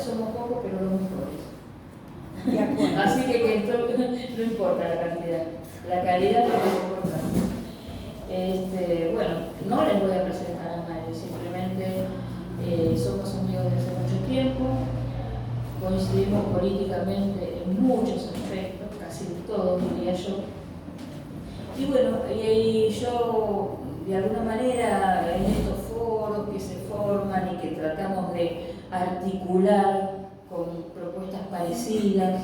somos pocos, pero los mejores. De acuerdo. Así que no importa la cantidad, la calidad es lo más importante. Bueno, no les voy a presentar a nadie, simplemente somos amigos desde hace mucho tiempo, coincidimos políticamente en muchos aspectos, casi todos diría yo. Y bueno, y yo de alguna manera en estos foros que se forman y que tratamos de articular con propuestas parecidas,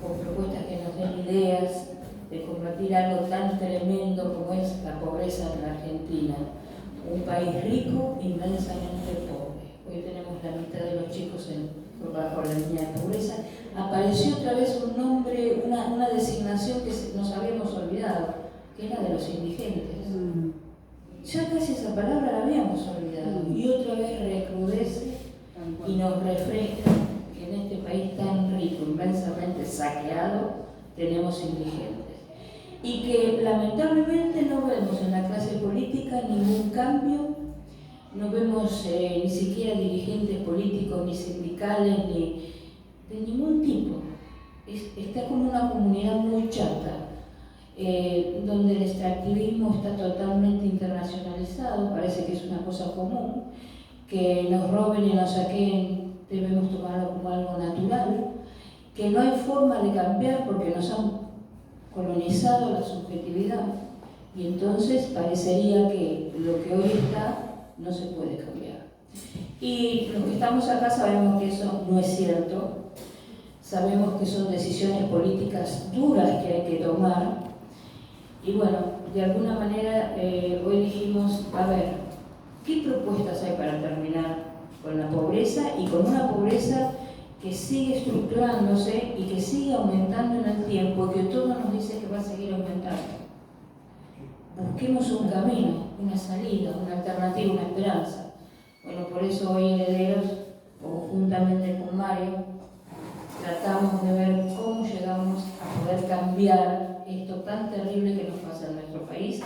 con propuestas que nos den ideas de combatir algo tan tremendo como es la pobreza en la Argentina. Un país rico, inmensamente pobre. Hoy tenemos la mitad de los chicos bajo la línea de pobreza. Apareció otra vez un nombre, una designación que nos habíamos olvidado, que era de los indigentes. Ya casi esa palabra la habíamos olvidado y otra vez recrudece y nos refresca que en este país tan rico, inmensamente saqueado, tenemos indigentes. Y que lamentablemente no vemos en la clase política ningún cambio, no vemos ni siquiera dirigentes políticos, ni sindicales, ni de ningún tipo. Está como una comunidad muy chata, donde el extractivismo está totalmente internacionalizado, parece que es una cosa común, que nos roben y nos saquen debemos tomarlo como algo natural, que no hay forma de cambiar porque nos han colonizado la subjetividad y entonces parecería que lo que hoy está no se puede cambiar. Y los que estamos acá sabemos que eso no es cierto, sabemos que son decisiones políticas duras que hay que tomar y bueno, de alguna manera hoy dijimos, a ver, ¿qué propuestas hay para terminar con la pobreza y con una pobreza que sigue estructurándose y que sigue aumentando en el tiempo y que todo nos dice que va a seguir aumentando? Busquemos un camino, una salida, una alternativa, una esperanza. Bueno, por eso hoy Herederos, conjuntamente con Mario, tratamos de ver cómo llegamos a poder cambiar esto tan terrible que nos pasa en nuestro país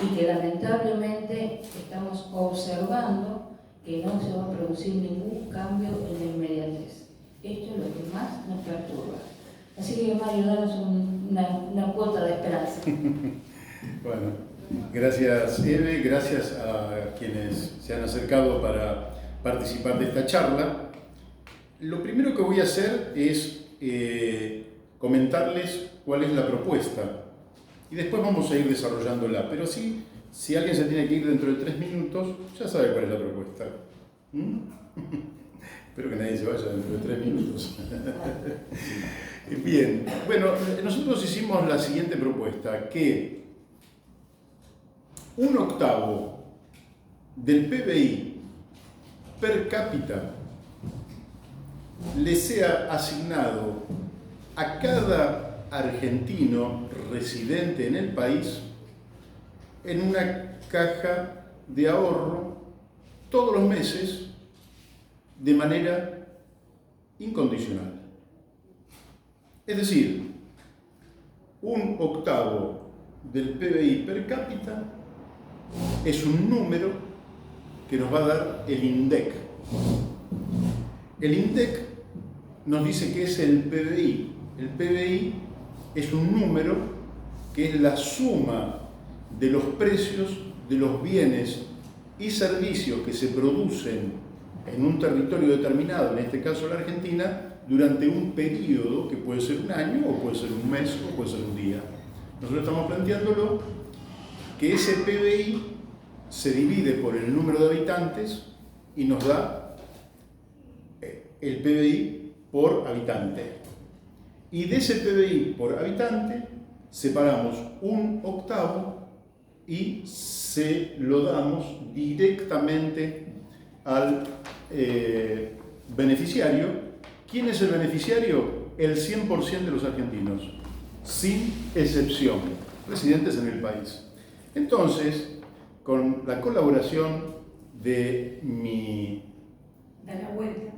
y que lamentablemente estamos observando que no se va a producir ningún cambio en la inmediatez. Esto es lo que más nos perturba. Así que Mario, danos una cuota de esperanza. Bueno, gracias Eve, gracias a quienes se han acercado para participar de esta charla. Lo primero que voy a hacer es comentarles cuál es la propuesta y después vamos a ir desarrollándola, pero sí, si alguien se tiene que ir dentro de 3 minutos, ya sabe cuál es la propuesta. Espero que nadie se vaya dentro de 3 minutos. Bien, bueno, nosotros hicimos la siguiente propuesta, que 1/8 del PBI per cápita le sea asignado a cada argentino residente en el país en una caja de ahorro todos los meses de manera incondicional. Es decir, 1/8 del PBI per cápita es un número que nos va a dar el INDEC. El INDEC nos dice que es el PBI. El PBI es un número que es la suma de los precios de los bienes y servicios que se producen en un territorio determinado, en este caso la Argentina, durante un periodo que puede ser un año, o puede ser un mes, o puede ser un día. Nosotros estamos planteándolo que ese PBI se divide por el número de habitantes y nos da el PBI por habitante. Y de ese PBI por habitante separamos 1/8 y se lo damos directamente al beneficiario. ¿Quién es el beneficiario? El 100% de los argentinos, sin excepción, residentes en el país. Entonces, con la colaboración de mi... Da la vuelta.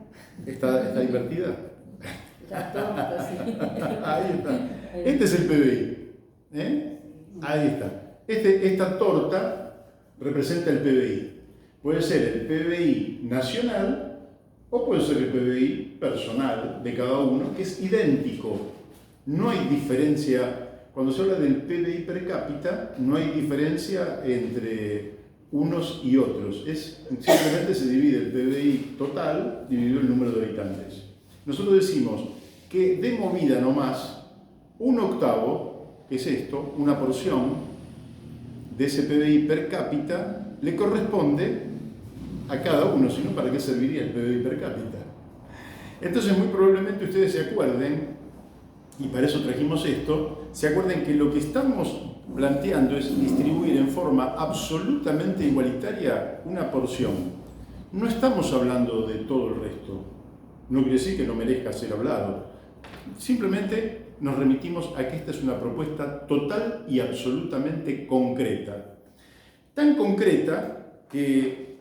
¿Está divertida? La torta, sí. Ahí está. Este es el PBI. Ahí está. Esta torta representa el PBI. Puede ser el PBI nacional o puede ser el PBI personal de cada uno, que es idéntico. No hay diferencia, cuando se habla del PBI per cápita, no hay diferencia entre unos y otros. Simplemente se divide el PBI total dividido el número de habitantes. Nosotros decimos que de movida nomás, 1/8, que es esto, una porción de ese PBI per cápita, le corresponde a cada uno, si no, ¿para qué serviría el PBI per cápita? Entonces, muy probablemente ustedes se acuerden, y para eso trajimos esto, se acuerden que lo que estamos planteando es distribuir en forma absolutamente igualitaria una porción. No estamos hablando de todo el resto. No quiere decir que no merezca ser hablado. Simplemente nos remitimos a que esta es una propuesta total y absolutamente concreta. Tan concreta que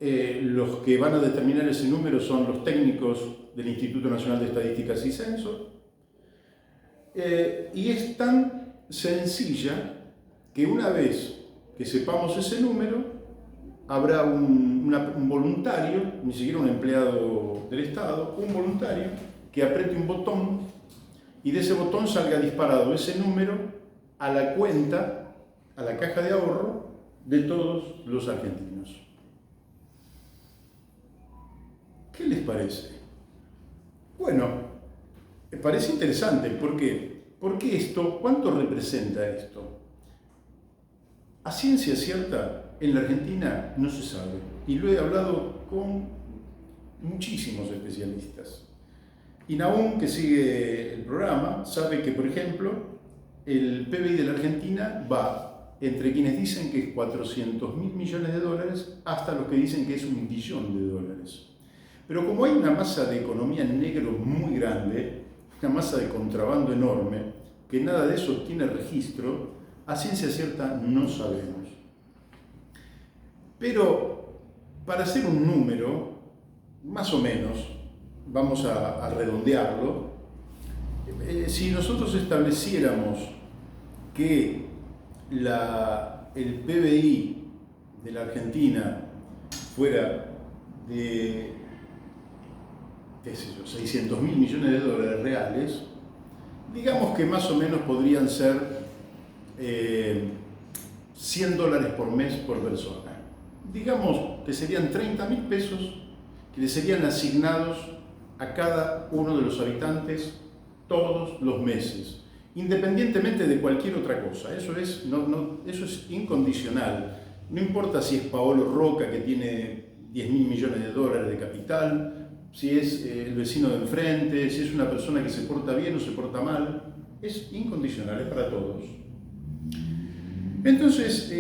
los que van a determinar ese número son los técnicos del Instituto Nacional de Estadísticas y Censo, y es tan sencilla que una vez que sepamos ese número, habrá un voluntario, ni siquiera un empleado del Estado, un voluntario que apriete un botón y de ese botón salga disparado ese número a la cuenta, a la caja de ahorro de todos los argentinos. ¿Qué les parece? Bueno, me parece interesante. ¿Por qué? Porque esto, ¿cuánto representa esto? A ciencia cierta, en la Argentina no se sabe. Y lo he hablado con muchísimos especialistas. Y Naum, que sigue el programa, sabe que, por ejemplo, el PBI de la Argentina va entre quienes dicen que es 400.000 millones de dólares hasta los que dicen que es 1 billón de dólares. Pero como hay una masa de economía en negro muy grande, una masa de contrabando enorme, que nada de eso tiene registro, a ciencia cierta no sabemos. Pero para hacer un número, más o menos, vamos a redondearlo, si nosotros estableciéramos que el PBI de la Argentina fuera de 600.000 millones de dólares reales, digamos que más o menos podrían ser $100 por mes por persona. Digamos que serían 30.000 pesos que le serían asignados a cada uno de los habitantes todos los meses, independientemente de cualquier otra cosa. Eso es incondicional. No importa si es Paolo Roca, que tiene 10.000 millones de dólares de capital, si es el vecino de enfrente, si es una persona que se porta bien o se porta mal. Es incondicional, es para todos. Entonces,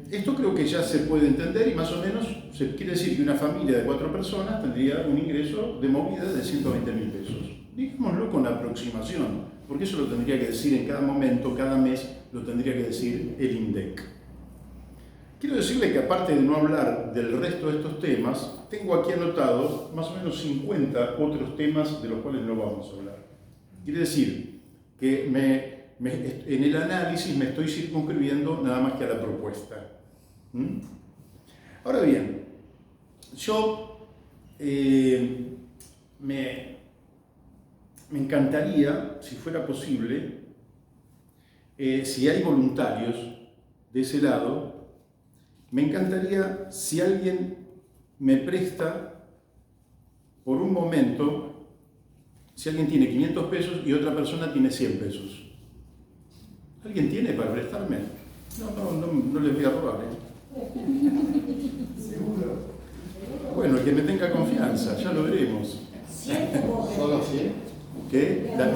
esto creo que ya se puede entender y más o menos se quiere decir que una familia de 4 personas tendría un ingreso de movida de 120.000 pesos. Digámoslo con aproximación, porque eso lo tendría que decir en cada momento, cada mes, lo tendría que decir el INDEC. Quiero decirle que aparte de no hablar del resto de estos temas, tengo aquí anotados más o menos 50 otros temas de los cuales no vamos a hablar. Quiere decir que en el análisis me estoy circunscribiendo nada más que a la propuesta. Ahora bien, yo me encantaría, si fuera posible, si hay voluntarios de ese lado, me encantaría si alguien me presta por un momento, si alguien tiene 500 pesos y otra persona tiene 100 pesos. ¿Alguien tiene para prestarme? No les voy a robar, Seguro. Bueno, que me tenga confianza, ya lo veremos. ¿Solo 100? ¿Qué? No, ella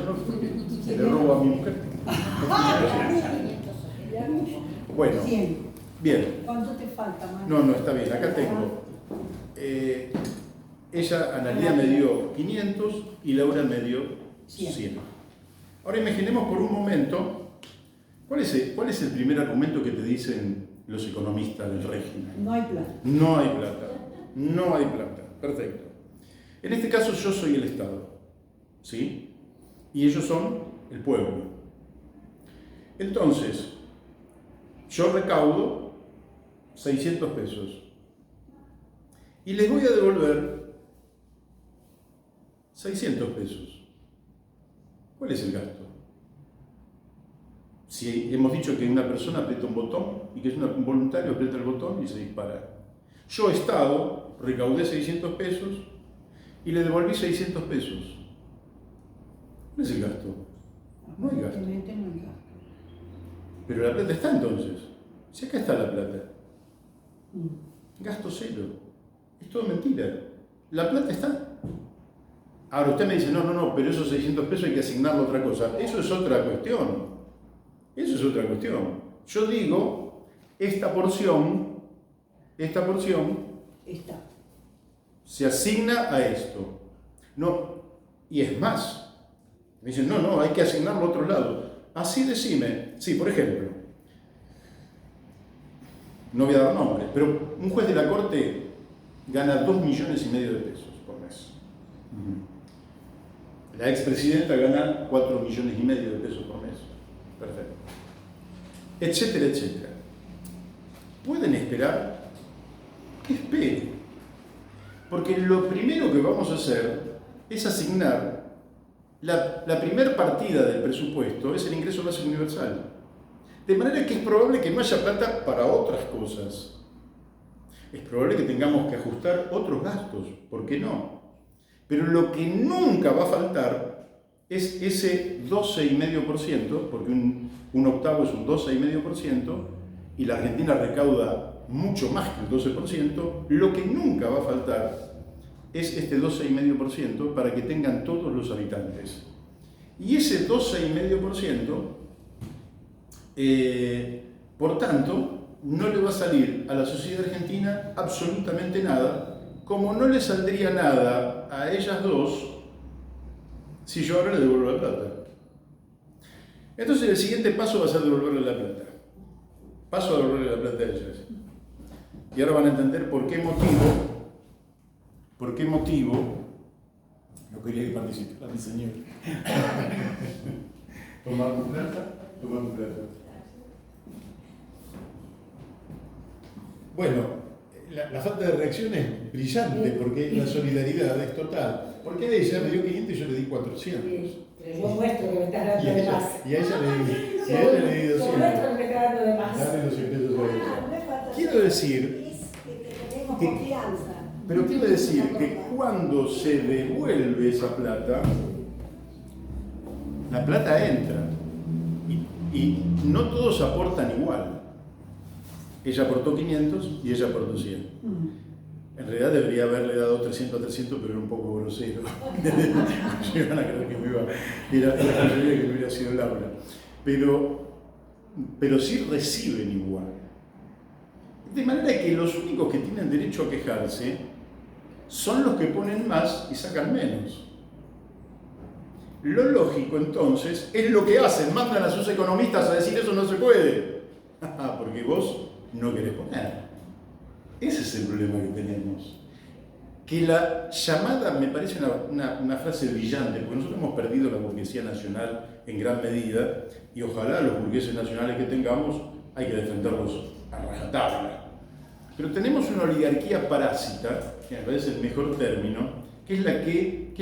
no, porque le robo a mi mujer. Bueno, bien. ¿Cuánto te falta, Mario? No, está bien, acá tengo. Ella, Analía, me dio 500 y Laura me dio 100. Ahora imaginemos por un momento, ¿cuál es el primer argumento que te dicen los economistas del régimen? No hay plata. No hay plata. No hay plata. Perfecto. En este caso yo soy el Estado, ¿sí? Y ellos son el pueblo. Entonces, yo recaudo 600 pesos. y les voy a devolver 600 pesos. ¿Cuál es el gasto? Si hemos dicho que una persona aprieta un botón y que es un voluntario, aprieta el botón y se dispara. Yo, Estado, recaudé 600 pesos y le devolví 600 pesos. ¿Cuál es el gasto? No hay gasto. Aparentemente no hay gasto. Pero la plata está entonces. Si acá está la plata. Mm. Gasto cero. Es todo mentira. La plata está. Ahora usted me dice, no, pero esos 600 pesos hay que asignarlo a otra cosa. Eso es otra cuestión. Eso es otra cuestión. Yo digo, esta porción Está. se asigna a esto. No, y es más. Me dicen, no, hay que asignarlo a otro lado. Así decime, sí, por ejemplo, no voy a dar nombres, pero un juez de la Corte gana 2,5 millones de pesos por mes. La expresidenta gana 4,5 millones de pesos por mes. Perfecto. Etcétera, etcétera. ¿Pueden esperar? Que esperen. Porque lo primero que vamos a hacer es asignar la primera partida del presupuesto, es el ingreso básico universal. De manera que es probable que no haya plata para otras cosas. Es probable que tengamos que ajustar otros gastos, ¿por qué no? Pero lo que nunca va a faltar es ese 12,5%, porque un octavo es un 12,5%, y la Argentina recauda mucho más que el 12%, lo que nunca va a faltar es este 12,5% para que tengan todos los habitantes. Y ese 12,5%, por tanto, no le va a salir a la sociedad argentina absolutamente nada, como no le saldría nada a ellas dos si yo ahora le devuelvo la plata. Entonces el siguiente paso va a ser devolverle la plata. Paso a devolverle la plata a ellas. Y ahora van a entender por qué motivo, no quería que participara mi señor. Tomar tu plata. Bueno, la falta de reacción es brillante porque la solidaridad es total. Porque ella me dio 500 y yo le di 400. Pero yo muestro que me estás dando de más. Y a ella le di 200. Yo muestro que me estás dando de más. Dale los 100 pesos a ella. Quiero decir que cuando se devuelve esa plata, la plata entra. Y no todos aportan igual. Ella aportó 500 y ella aportó 100. En realidad debería haberle dado 300 a 300, pero era un poco grosero. Llegan a creer que me iba a la mayoría que me hubiera sido Laura. Pero sí reciben igual. De manera que los únicos que tienen derecho a quejarse son los que ponen más y sacan menos. Lo lógico entonces es lo que hacen, mandan a sus economistas a decir eso no se puede. Porque vos no querés poner. Ese es el problema que tenemos. Que la llamada, me parece una frase brillante, porque nosotros hemos perdido la burguesía nacional en gran medida, y ojalá los burgueses nacionales que tengamos hay que defenderlos a rajatabla. Pero tenemos una oligarquía parásita, que me parece el mejor término, que es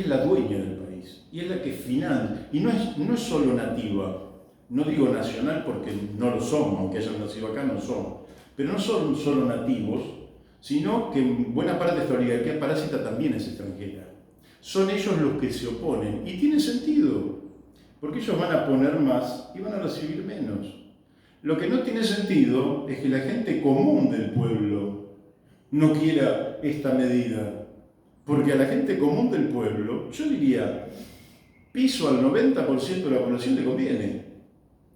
la dueña del país, y es la que financia, y no es solo nativa, no digo nacional porque no lo son, aunque hayan nacido acá no son, pero no son solo nativos, sino que buena parte de esta oligarquía parásita también es extranjera. Son ellos los que se oponen, y tiene sentido, porque ellos van a poner más y van a recibir menos. Lo que no tiene sentido es que la gente común del pueblo no quiera esta medida, porque a la gente común del pueblo, yo diría, piso al 90% de la población le conviene.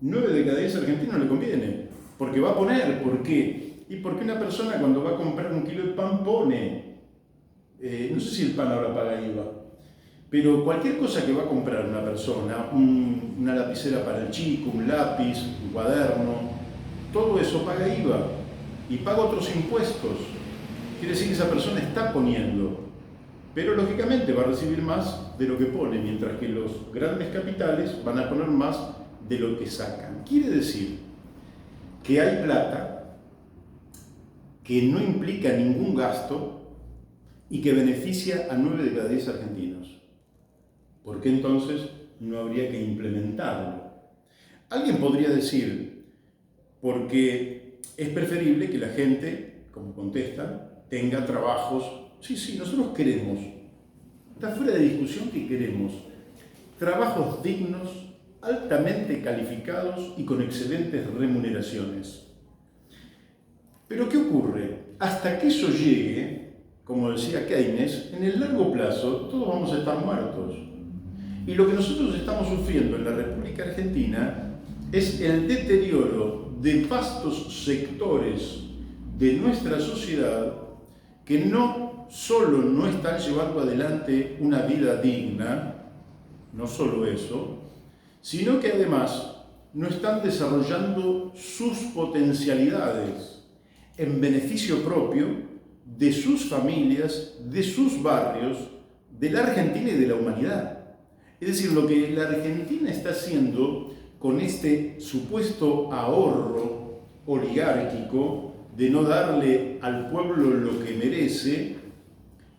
9 de cada 10 argentinos le conviene, porque va a poner. ¿Por qué? Y porque una persona cuando va a comprar 1 kilo de pan pone, no sé si el pan ahora paga IVA, pero cualquier cosa que va a comprar una persona, una lapicera para el chico, un lápiz, un cuaderno, todo eso paga IVA y paga otros impuestos. Quiere decir que esa persona está poniendo, pero lógicamente va a recibir más de lo que pone, mientras que los grandes capitales van a poner más de lo que sacan. Quiere decir que hay plata que no implica ningún gasto y que beneficia a 9 de cada 10 argentinos. ¿Por qué entonces no habría que implementarlo? Alguien podría decir, porque es preferible que la gente, como contestan, tenga trabajos. Sí, nosotros queremos, está fuera de discusión que queremos trabajos dignos, altamente calificados y con excelentes remuneraciones. Pero ¿qué ocurre? Hasta que eso llegue, como decía Keynes, en el largo plazo todos vamos a estar muertos. Y lo que nosotros estamos sufriendo en la República Argentina es el deterioro de vastos sectores de nuestra sociedad que no solo no están llevando adelante una vida digna, no solo eso, sino que además no están desarrollando sus potencialidades en beneficio propio de sus familias, de sus barrios, de la Argentina y de la humanidad. Es decir, lo que la Argentina está haciendo con este supuesto ahorro oligárquico de no darle al pueblo lo que merece,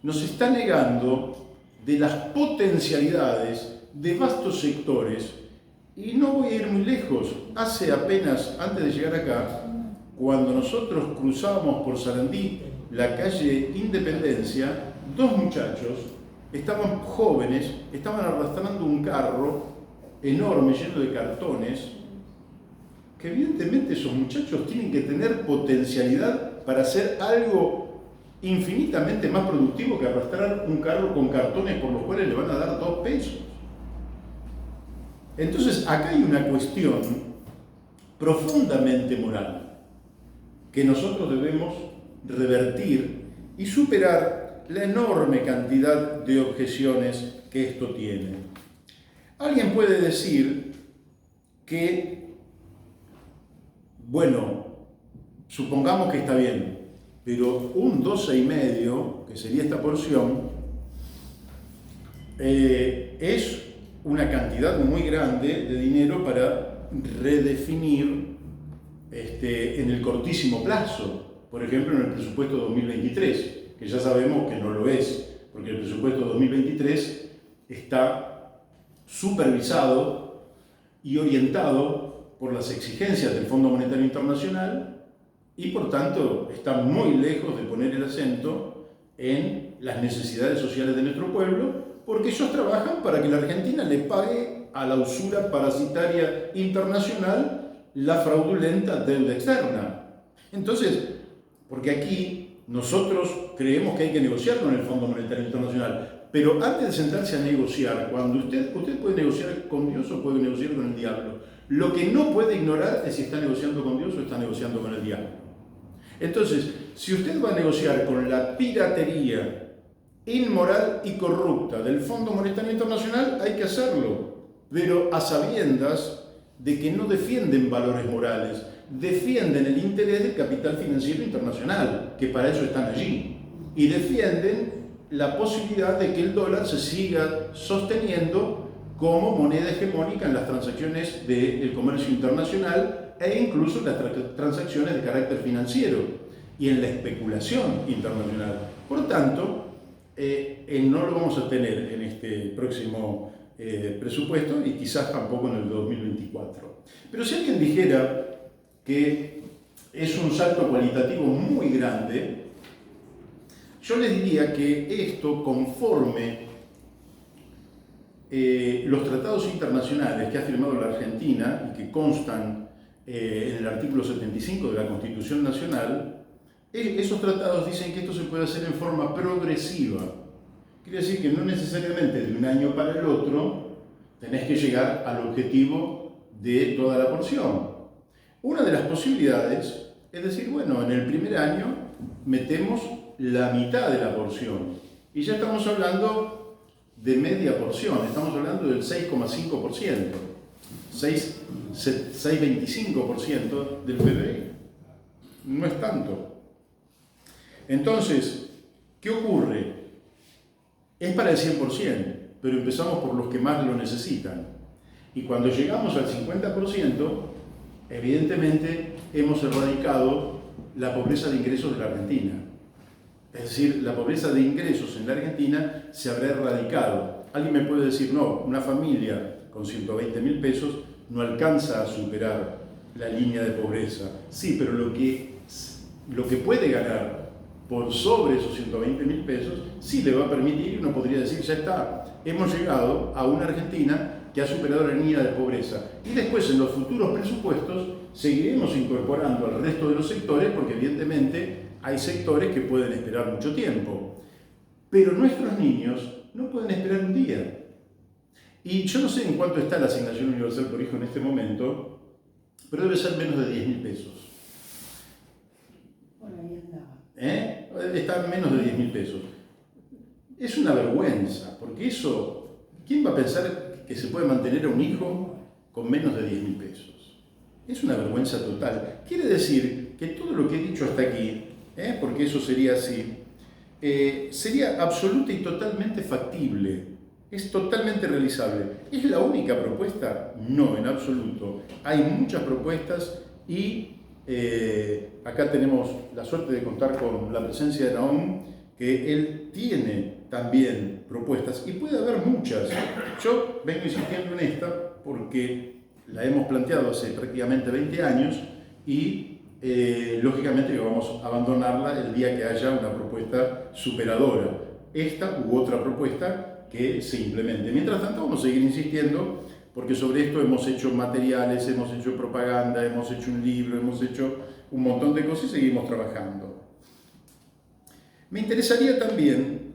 nos está negando de las potencialidades de vastos sectores. Y no voy a ir muy lejos. Hace apenas, antes de llegar acá, cuando nosotros cruzábamos por Sarandí la calle Independencia, 2 muchachos estaban jóvenes, estaban arrastrando un carro enorme lleno de cartones, que evidentemente esos muchachos tienen que tener potencialidad para hacer algo infinitamente más productivo que arrastrar un carro con cartones por los cuales le van a dar 2 pesos. Entonces, acá hay una cuestión profundamente moral que nosotros debemos revertir y superar la enorme cantidad de objeciones que esto tiene. Alguien puede decir que, bueno, supongamos que está bien, pero un 12,5, que sería esta porción, es una cantidad muy grande de dinero para redefinir en el cortísimo plazo, por ejemplo en el presupuesto 2023, que ya sabemos que no lo es, porque el presupuesto 2023 está supervisado y orientado por las exigencias del Fondo Monetario Internacional y por tanto está muy lejos de poner el acento en las necesidades sociales de nuestro pueblo, porque ellos trabajan para que la Argentina le pague a la usura parasitaria internacional la fraudulenta deuda externa. Entonces, porque aquí nosotros creemos que hay que negociar con el Fondo Monetario Internacional, pero antes de sentarse a negociar, cuando usted puede negociar con Dios o puede negociar con el diablo, lo que no puede ignorar es si está negociando con Dios o está negociando con el diablo. Entonces, si usted va a negociar con la piratería inmoral y corrupta del Fondo Monetario Internacional, hay que hacerlo, pero a sabiendas de que no defienden valores morales, defienden el interés del capital financiero internacional, que para eso están allí, y defienden la posibilidad de que el dólar se siga sosteniendo como moneda hegemónica en las transacciones del comercio internacional e incluso en las transacciones de carácter financiero y en la especulación internacional. Por tanto, no lo vamos a tener en este próximo presupuesto y quizás tampoco en el 2024. Pero si alguien dijera que es un salto cualitativo muy grande, yo les diría que esto, conforme los tratados internacionales que ha firmado la Argentina y que constan en el artículo 75 de la Constitución Nacional, esos tratados dicen que esto se puede hacer en forma progresiva. Quiere decir que no necesariamente de un año para el otro tenés que llegar al objetivo de toda la porción. Una de las posibilidades es decir, bueno, en el primer año metemos la mitad de la porción y ya estamos hablando de media porción, estamos hablando del 6,5%, 6,25% del PBI. No es tanto. Entonces, ¿qué ocurre? Es para el 100%, pero empezamos por los que más lo necesitan. Y cuando llegamos al 50%, evidentemente hemos erradicado la pobreza de ingresos de la Argentina. Es decir, la pobreza de ingresos en la Argentina se habrá erradicado. Alguien me puede decir, no, una familia con 120.000 pesos no alcanza a superar la línea de pobreza. Sí, pero lo que puede ganar por sobre esos 120.000 pesos sí le va a permitir, y uno podría decir, ya está, hemos llegado a una Argentina que ha superado la línea de pobreza. Y después, en los futuros presupuestos, seguiremos incorporando al resto de los sectores, porque evidentemente hay sectores que pueden esperar mucho tiempo. Pero nuestros niños no pueden esperar un día. Y yo no sé en cuánto está la asignación universal por hijo en este momento, pero debe ser menos de 10.000 pesos. Por ahí andaba. Está en menos de 10.000 pesos. Es una vergüenza, porque eso, ¿quién va a pensar que se puede mantener a un hijo con menos de 10.000 pesos? Es una vergüenza total. Quiere decir que todo lo que he dicho hasta aquí, porque eso sería así, sería absoluta y totalmente factible. Es totalmente realizable. ¿Es la única propuesta? No, en absoluto. Hay muchas propuestas y acá tenemos la suerte de contar con la presencia de Nahom, que él tiene también propuestas y puede haber muchas. Yo vengo insistiendo en esta porque la hemos planteado hace prácticamente 20 años y lógicamente que vamos a abandonarla el día que haya una propuesta superadora. Esta u otra propuesta que se implemente. Mientras tanto vamos a seguir insistiendo porque sobre esto hemos hecho materiales, hemos hecho propaganda, hemos hecho un libro, hemos hecho un montón de cosas y seguimos trabajando. Me interesaría también,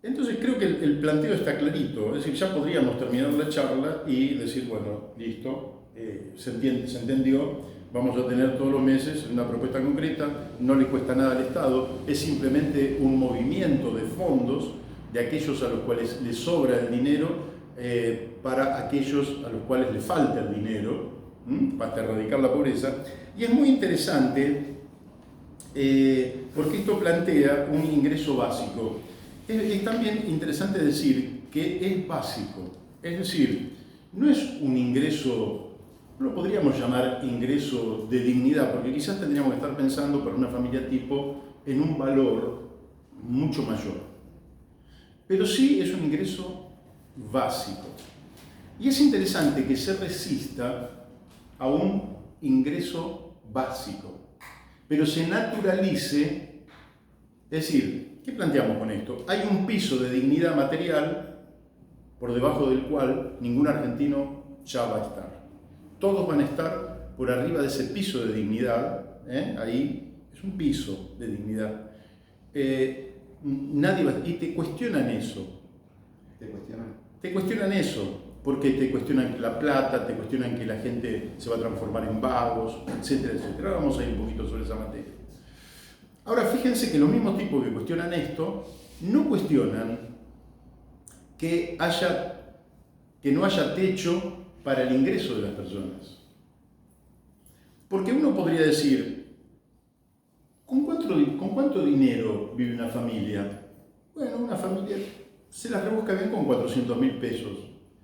entonces creo que el planteo está clarito, es decir, ya podríamos terminar la charla y decir, bueno, listo, se entendió, vamos a tener todos los meses una propuesta concreta, no le cuesta nada al Estado, es simplemente un movimiento de fondos de aquellos a los cuales les sobra el dinero para aquellos a los cuales le falta el dinero, para erradicar la pobreza. Y es muy interesante porque esto plantea un ingreso básico. Es también interesante decir que es básico, es decir, no es un ingreso, no lo podríamos llamar ingreso de dignidad, porque quizás tendríamos que estar pensando para una familia tipo en un valor mucho mayor. Pero sí es un ingreso básico. Y es interesante que se resista a un ingreso básico, pero se naturalice, es decir, ¿qué planteamos con esto? Hay un piso de dignidad material por debajo del cual ningún argentino ya va a estar. Todos van a estar por arriba de ese piso de dignidad, ahí es un piso de dignidad. Nadie va, y te cuestionan eso. Te cuestionan eso, porque te cuestionan la plata, te cuestionan que la gente se va a transformar en vagos, etcétera, etcétera. Vamos a ir un poquito sobre esa materia. Ahora, fíjense que los mismos tipos que cuestionan esto, no cuestionan que no haya techo para el ingreso de las personas. Porque uno podría decir, ¿con cuánto dinero vive una familia? Bueno, una familia se la rebusca bien con 400.000 pesos,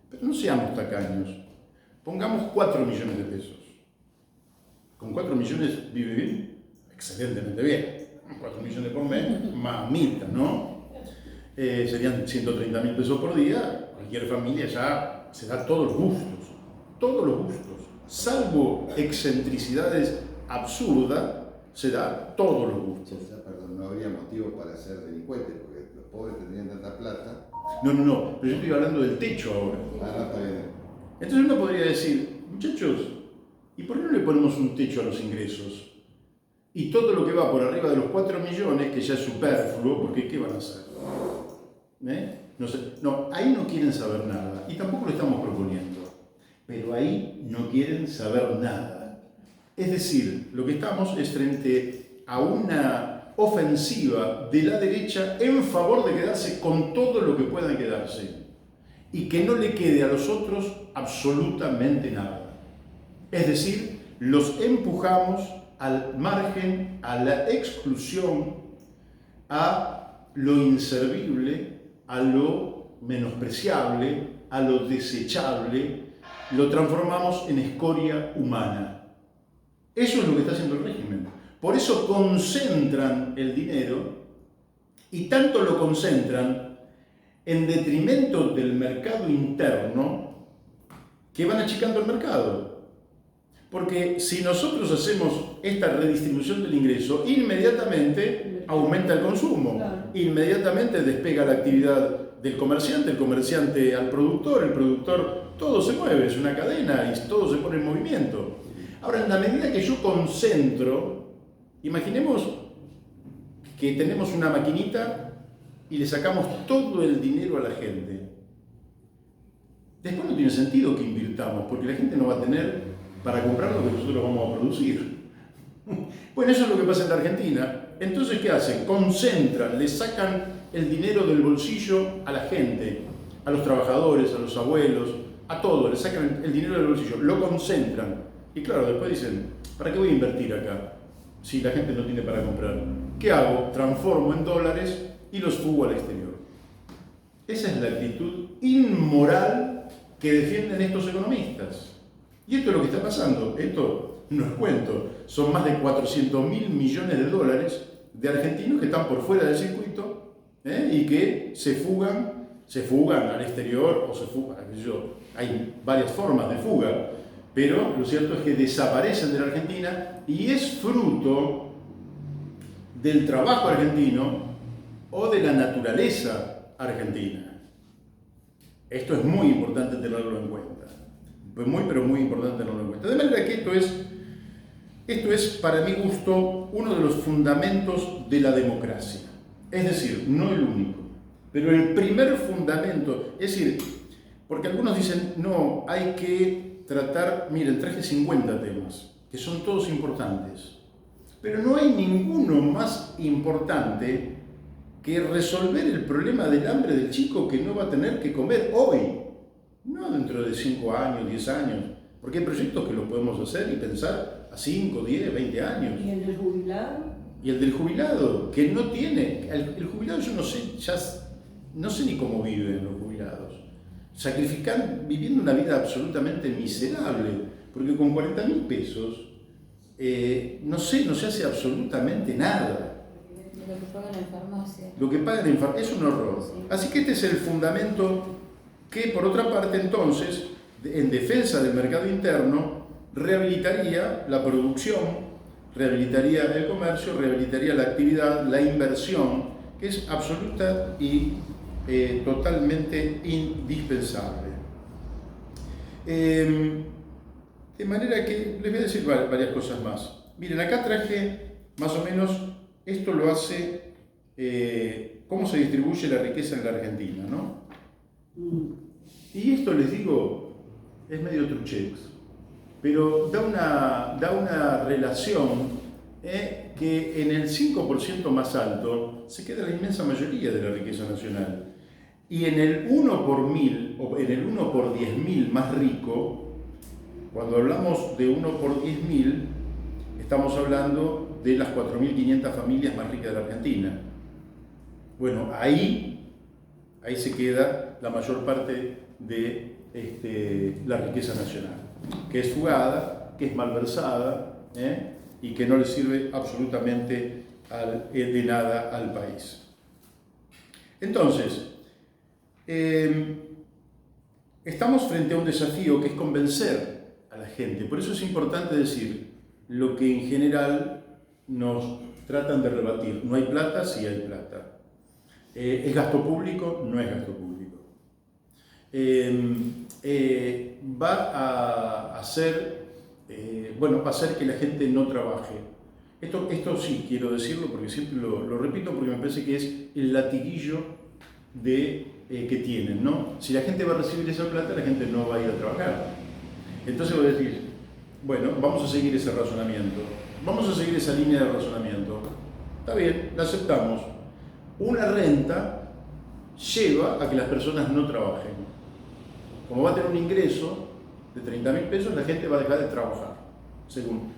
pero no seamos tacaños. Pongamos 4 millones de pesos. ¿Con 4 millones vive bien? Excelentemente bien. 4 millones por mes, mamita, ¿no? Serían 130.000 pesos por día. Cualquier familia ya se da todos los gustos, salvo excentricidades absurdas, se da todos los gustos. O sea, perdón, no habría motivo para ser delincuente, porque los pobres tendrían tanta plata. No, pero yo estoy hablando del techo ahora. No, está bien. Entonces uno podría decir, muchachos, ¿y por qué no le ponemos un techo a los ingresos? Y todo lo que va por arriba de los 4 millones, que ya es superfluo, porque ¿qué van a hacer? No sé, no, ahí no quieren saber nada, y tampoco lo estamos proponiendo, pero ahí no quieren saber nada. Es decir, lo que estamos es frente a una ofensiva de la derecha en favor de quedarse con todo lo que puedan quedarse, y que no le quede a los otros absolutamente nada. Es decir, los empujamos al margen, a la exclusión, a lo inservible, a lo menospreciable, a lo desechable, lo transformamos en escoria humana. Eso es lo que está haciendo el régimen. Por eso concentran el dinero Y tanto lo concentran en detrimento del mercado interno que van achicando el mercado. Porque si nosotros hacemos esta redistribución del ingreso, inmediatamente aumenta el consumo, inmediatamente despega la actividad del comerciante, el comerciante al productor, el productor, todo se mueve, es una cadena y todo se pone en movimiento. Ahora, en la medida que yo concentro, imaginemos que tenemos una maquinita y le sacamos todo el dinero a la gente. Después no tiene sentido que invirtamos, porque la gente no va a tener para comprar lo que nosotros vamos a producir. Bueno, eso es lo que pasa en la Argentina. Entonces, ¿qué hacen? Concentran, le sacan el dinero del bolsillo a la gente, a los trabajadores, a los abuelos, a todos, le sacan el dinero del bolsillo, lo concentran. Y claro, después dicen, ¿para qué voy a invertir acá si la gente no tiene para comprar? ¿Qué hago? Transformo en dólares y los fugo al exterior. Esa es la actitud inmoral que defienden estos economistas. Y esto es lo que está pasando. Esto no es cuento. Son más de 400.000 millones de dólares de argentinos que están por fuera del circuito y que se fugan al exterior o se fugan. Hay varias formas de fuga, pero lo cierto es que desaparecen de la Argentina y es fruto del trabajo argentino o de la naturaleza argentina. Esto es muy importante tenerlo en cuenta. Pero muy importante tenerlo en cuenta. De manera que esto es, para mi gusto, uno de los fundamentos de la democracia. Es decir, no el único, pero el primer fundamento. Es decir, porque algunos dicen, no, hay que tratar, miren, traje 50 temas, que son todos importantes, pero no hay ninguno más importante que resolver el problema del hambre del chico que no va a tener que comer hoy, no dentro de 5 años, 10 años, porque hay proyectos que lo podemos hacer y pensar a 5, 10, 20 años. ¿Y el del jubilado? Y el del jubilado, que no tiene, el jubilado yo no sé, ya no sé ni cómo viven los jubilados, viviendo una vida absolutamente miserable, porque con 40.000 pesos, no se hace absolutamente nada. Lo que pagan en farmacia. Lo que pagan en farmacia es un horror. Sí. Así que este es el fundamento que, por otra parte, entonces, en defensa del mercado interno, rehabilitaría la producción, rehabilitaría el comercio, rehabilitaría la actividad, la inversión, que es absoluta y totalmente indispensable. De manera que les voy a decir varias cosas más. Miren, acá traje más o menos, esto lo hace, cómo se distribuye la riqueza en la Argentina, ¿no? Y esto, les digo, es medio truchex, pero da una relación que en el 5% más alto se queda la inmensa mayoría de la riqueza nacional. Y en el 1 por 1000 o en el 1 por 10.000 más rico, cuando hablamos de 1 por 10.000, estamos hablando de las 4.500 familias más ricas de la Argentina. Bueno, ahí se queda la mayor parte de la riqueza nacional, que es fugada, que es malversada y que no le sirve absolutamente de nada al país. Entonces, estamos frente a un desafío que es convencer a la gente. Por eso es importante decir lo que en general nos tratan de rebatir. No hay plata, sí hay plata. ¿Es gasto público? No es gasto público. Va a hacer que la gente no trabaje. Esto sí quiero decirlo porque siempre lo repito, porque me parece que es el latiguillo que tienen, ¿no? Si la gente va a recibir esa plata, la gente no va a ir a trabajar. Entonces voy a decir, bueno, vamos a seguir ese razonamiento, vamos a seguir esa línea de razonamiento. Está bien, la aceptamos. Una renta lleva a que las personas no trabajen. Como va a tener un ingreso de 30.000 pesos, la gente va a dejar de trabajar.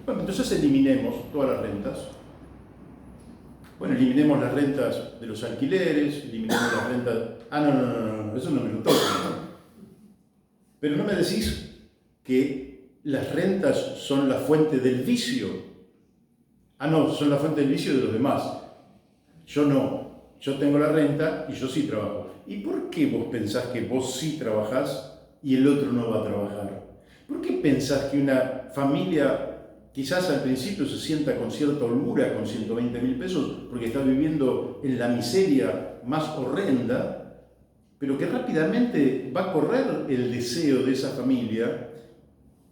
Bueno, entonces eliminemos todas las rentas. Bueno, eliminemos las rentas de los alquileres, eliminemos las rentas... No, eso no me lo toca. Pero no me decís que las rentas son la fuente del vicio. No, son la fuente del vicio de los demás. Yo no. yo tengo la renta y yo sí trabajo. ¿Y por qué vos pensás que vos sí trabajás y el otro no va a trabajar? ¿Por qué pensás que una familia quizás al principio se sienta con cierta holgura con 120.000 pesos porque está viviendo en la miseria más horrenda, pero que rápidamente va a correr el deseo de esa familia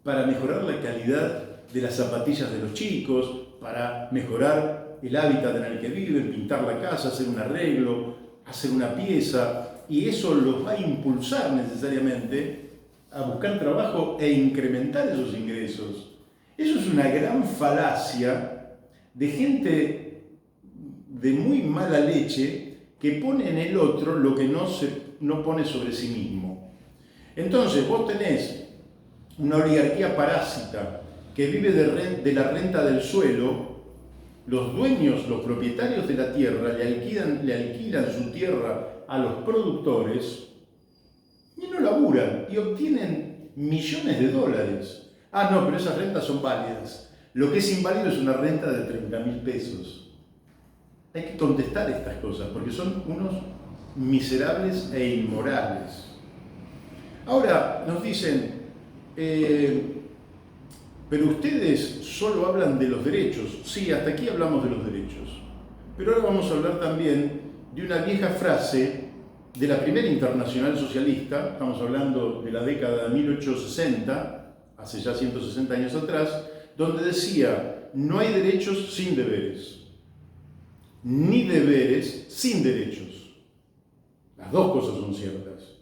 para mejorar la calidad de las zapatillas de los chicos, para mejorar el hábitat en el que viven, pintar la casa, hacer un arreglo, hacer una pieza, y eso los va a impulsar necesariamente a buscar trabajo e incrementar esos ingresos? Eso es una gran falacia de gente de muy mala leche que pone en el otro lo que no pone sobre sí mismo. Entonces vos tenés una oligarquía parásita que vive de la renta del suelo. Los dueños, los propietarios de la tierra le alquilan su tierra a los productores y no laburan y obtienen millones de dólares. Ah, no, pero esas rentas son válidas. Lo que es inválido es una renta de 30.000 pesos. Hay que contestar estas cosas porque son unos miserables e inmorales. Ahora nos dicen, pero ustedes solo hablan de los derechos. Sí, hasta aquí hablamos de los derechos. Pero ahora vamos a hablar también de una vieja frase de la primera internacional socialista. Estamos hablando de la década de 1860, hace ya 160 años atrás, donde decía: no hay derechos sin deberes, ni deberes sin derechos. Las dos cosas son ciertas.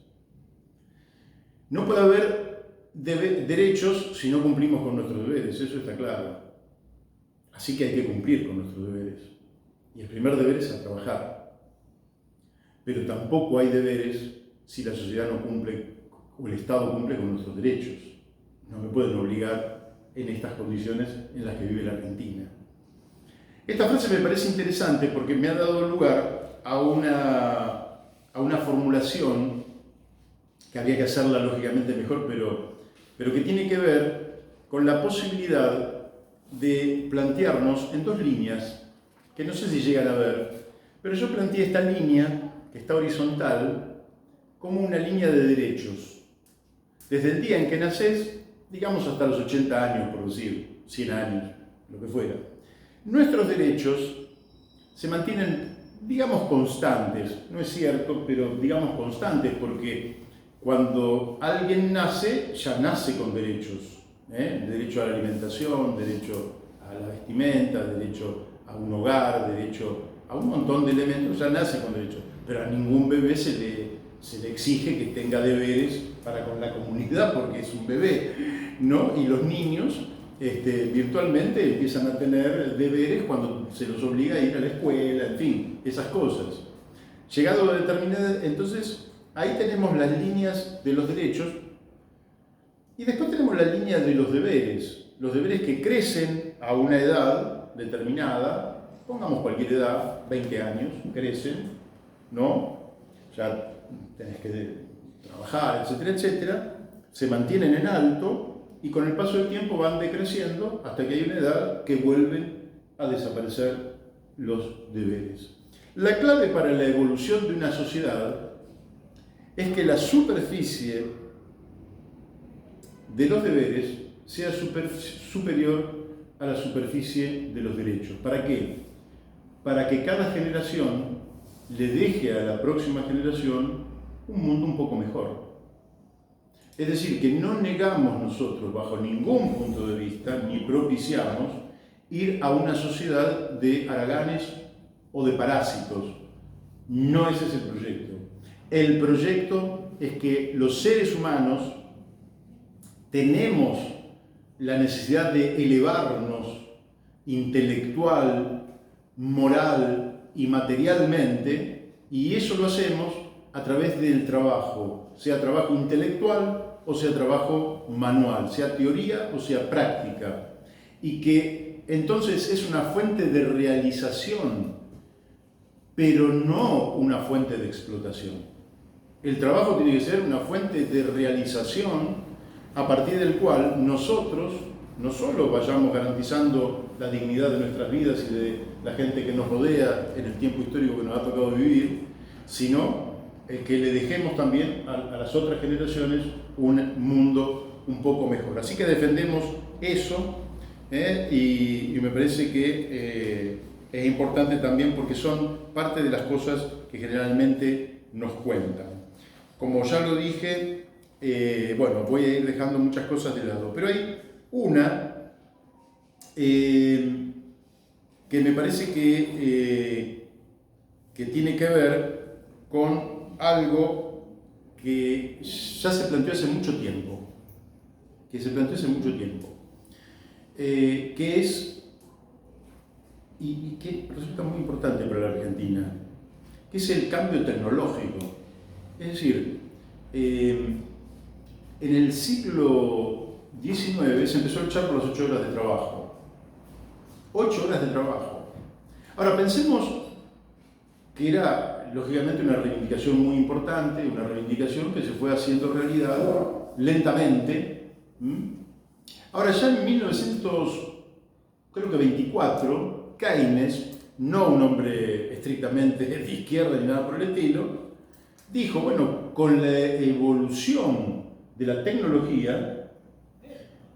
No puede haber derechos si no cumplimos con nuestros deberes, eso está claro. Así que hay que cumplir con nuestros deberes. Y el primer deber es a trabajar. Pero tampoco hay deberes si la sociedad no cumple, o el Estado cumple con nuestros derechos. No me pueden obligar en estas condiciones en las que vive la Argentina. Esta frase me parece interesante porque me ha dado lugar a una formulación que había que hacerla lógicamente mejor, pero que tiene que ver con la posibilidad de plantearnos en dos líneas, que no sé si llegan a ver, pero yo planteé esta línea, que está horizontal, como una línea de derechos. Desde el día en que nacés, digamos hasta los 80 años, por decir, 100 años, lo que fuera. Nuestros derechos se mantienen, digamos, constantes. No es cierto, pero digamos constantes, porque cuando alguien nace, ya nace con derechos. Derecho a la alimentación, derecho a la vestimenta, derecho a un hogar, derecho a un montón de elementos, ya nace con derechos. Pero a ningún bebé se le exige que tenga deberes para con la comunidad porque es un bebé, ¿no? Y los niños virtualmente empiezan a tener deberes cuando se los obliga a ir a la escuela, en fin, esas cosas. Llegado a determinada, entonces ahí tenemos las líneas de los derechos y después tenemos la línea de los deberes que crecen a una edad determinada, pongamos cualquier edad, 20 años, crecen, ¿no? Ya tenés que trabajar, etcétera, etcétera, se mantienen en alto y con el paso del tiempo van decreciendo hasta que hay una edad que vuelven a desaparecer los deberes. La clave para la evolución de una sociedad es que la superficie de los deberes sea superior a la superficie de los derechos. ¿Para qué? Para que cada generación le deje a la próxima generación un mundo un poco mejor. Es decir, que no negamos nosotros bajo ningún punto de vista, ni propiciamos ir a una sociedad de haraganes o de parásitos. No ese es el proyecto. El proyecto es que los seres humanos tenemos la necesidad de elevarnos intelectual, moral y materialmente, y eso lo hacemos a través del trabajo, sea trabajo intelectual o sea trabajo manual, sea teoría o sea práctica, y que entonces es una fuente de realización, pero no una fuente de explotación. El trabajo tiene que ser una fuente de realización a partir del cual nosotros no solo vayamos garantizando la dignidad de nuestras vidas y de la gente que nos rodea en el tiempo histórico que nos ha tocado vivir, sino que le dejemos también a las otras generaciones un mundo un poco mejor. Así que defendemos eso, y me parece que es importante también porque son parte de las cosas que generalmente nos cuentan. Como ya lo dije, bueno, voy a ir dejando muchas cosas de lado, pero hay una que me parece que tiene que ver con algo que ya se planteó hace mucho tiempo, que es, y que resulta muy importante para la Argentina, que es el cambio tecnológico. Es decir, en el siglo XIX se empezó a luchar por las 8 horas de trabajo. 8 horas de trabajo. Ahora pensemos que era, lógicamente, una reivindicación muy importante, una reivindicación que se fue haciendo realidad lentamente. Ahora ya en 1924, Keynes, no un hombre estrictamente de izquierda ni nada por el estilo, dijo, bueno, con la evolución de la tecnología,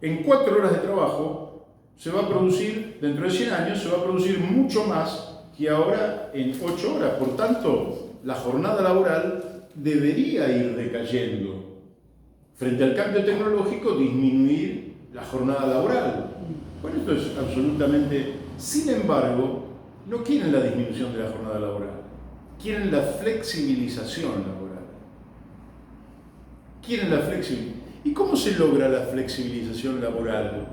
en 4 horas de trabajo se va a producir, dentro de 100 años, se va a producir mucho más que ahora en 8 horas. Por tanto, la jornada laboral debería ir decayendo. Frente al cambio tecnológico, disminuir la jornada laboral. Bueno, esto es absolutamente... Sin embargo, no quieren la disminución de la jornada laboral, quieren la flexibilización laboral. ¿Y cómo se logra la flexibilización laboral?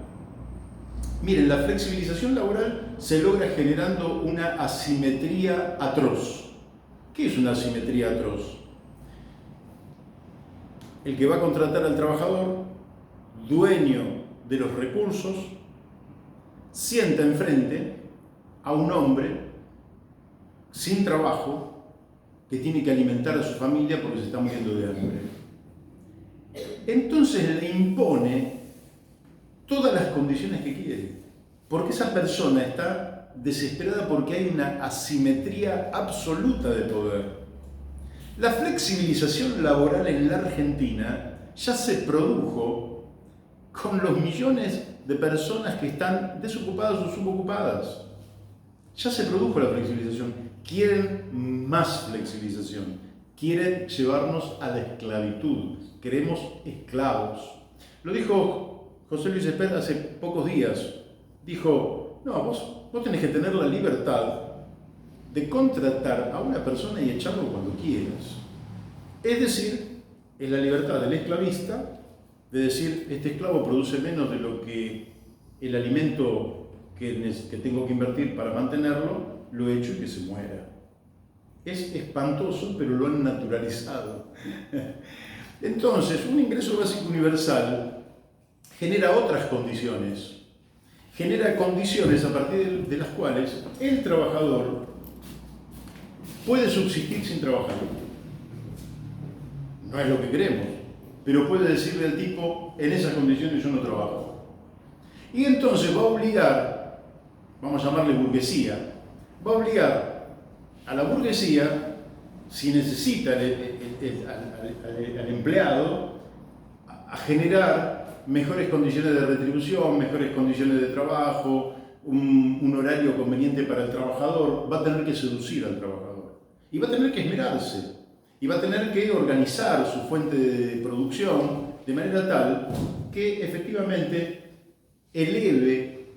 Miren, la flexibilización laboral se logra generando una asimetría atroz. ¿Qué es una asimetría atroz? El que va a contratar al trabajador, dueño de los recursos, sienta enfrente a un hombre sin trabajo que tiene que alimentar a su familia porque se está muriendo de hambre. Entonces le impone todas las condiciones que quiere, porque esa persona está desesperada porque hay una asimetría absoluta de poder. La flexibilización laboral en la Argentina ya se produjo con los millones de personas que están desocupadas o subocupadas. Ya se produjo la flexibilización. Quieren más flexibilización. Quieren llevarnos a la esclavitud. Queremos esclavos. Lo dijo José Luis Espert hace pocos días. Dijo, no, vos tenés que tener la libertad de contratar a una persona y echarlo cuando quieras. Es decir, es la libertad del esclavista de decir, este esclavo produce menos de lo que el alimento que tengo que invertir para mantenerlo, lo he hecho y que se muera. Es espantoso, pero lo han naturalizado. Entonces, un ingreso básico universal genera otras condiciones. Genera condiciones a partir de las cuales el trabajador puede subsistir sin trabajar. No es lo que queremos, pero puede decirle al tipo, en esas condiciones yo no trabajo. Y entonces va a obligar, vamos a llamarle burguesía, va a obligar a la burguesía, si necesita al empleado, a generar mejores condiciones de retribución, mejores condiciones de trabajo, un horario conveniente para el trabajador. Va a tener que seducir al trabajador y va a tener que esmerarse y va a tener que organizar su fuente de producción de manera tal que efectivamente eleve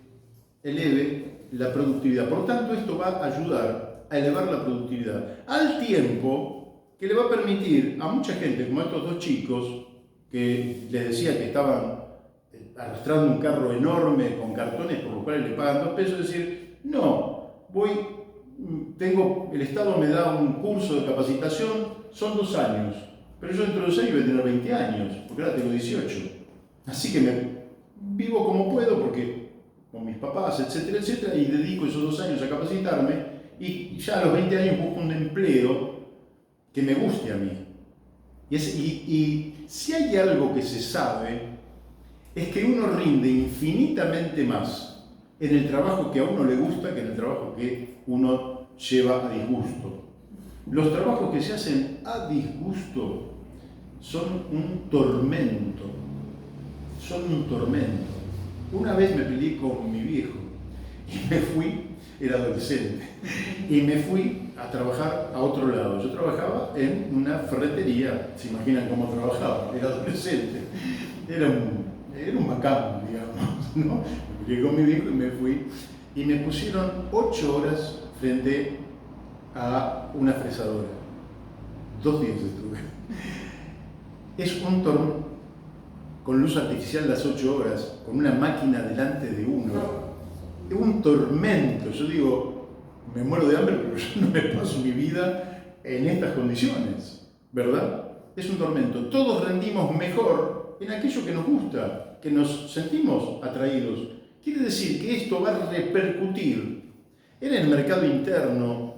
la productividad. Por tanto, esto va a ayudar a elevar la productividad al tiempo que le va a permitir a mucha gente, como estos dos chicos que les decía que estaban arrastrando un carro enorme con cartones por los cuales le pagan 2 pesos, decir, no, el Estado me da un curso de capacitación, son 2 años, pero yo dentro de 2 años voy a tener 20 años, porque ahora tengo 18. Así que vivo como puedo, porque con mis papás, etcétera, etcétera, y dedico esos 2 años a capacitarme, y ya a los 20 años busco un empleo que me guste a mí. Y si hay algo que se sabe, es que uno rinde infinitamente más en el trabajo que a uno le gusta que en el trabajo que uno lleva a disgusto. Los trabajos que se hacen a disgusto son un tormento. Son un tormento. Una vez me peleé con mi viejo y me fui, era adolescente, y me fui a trabajar a otro lado. Yo trabajaba en una ferretería, se imaginan cómo trabajaba, era adolescente. Era un macabro, digamos, ¿no? Me peleé con mi viejo y me fui. Y me pusieron 8 horas frente a una fresadora. 2 días estuve. Es un tormento, con luz artificial las 8 horas, con una máquina delante de uno. Es un tormento. Yo digo, me muero de hambre, pero yo no me paso mi vida en estas condiciones, ¿verdad? Es un tormento. Todos rendimos mejor en aquello que nos gusta, que nos sentimos atraídos. Quiere decir que esto va a repercutir en el mercado interno,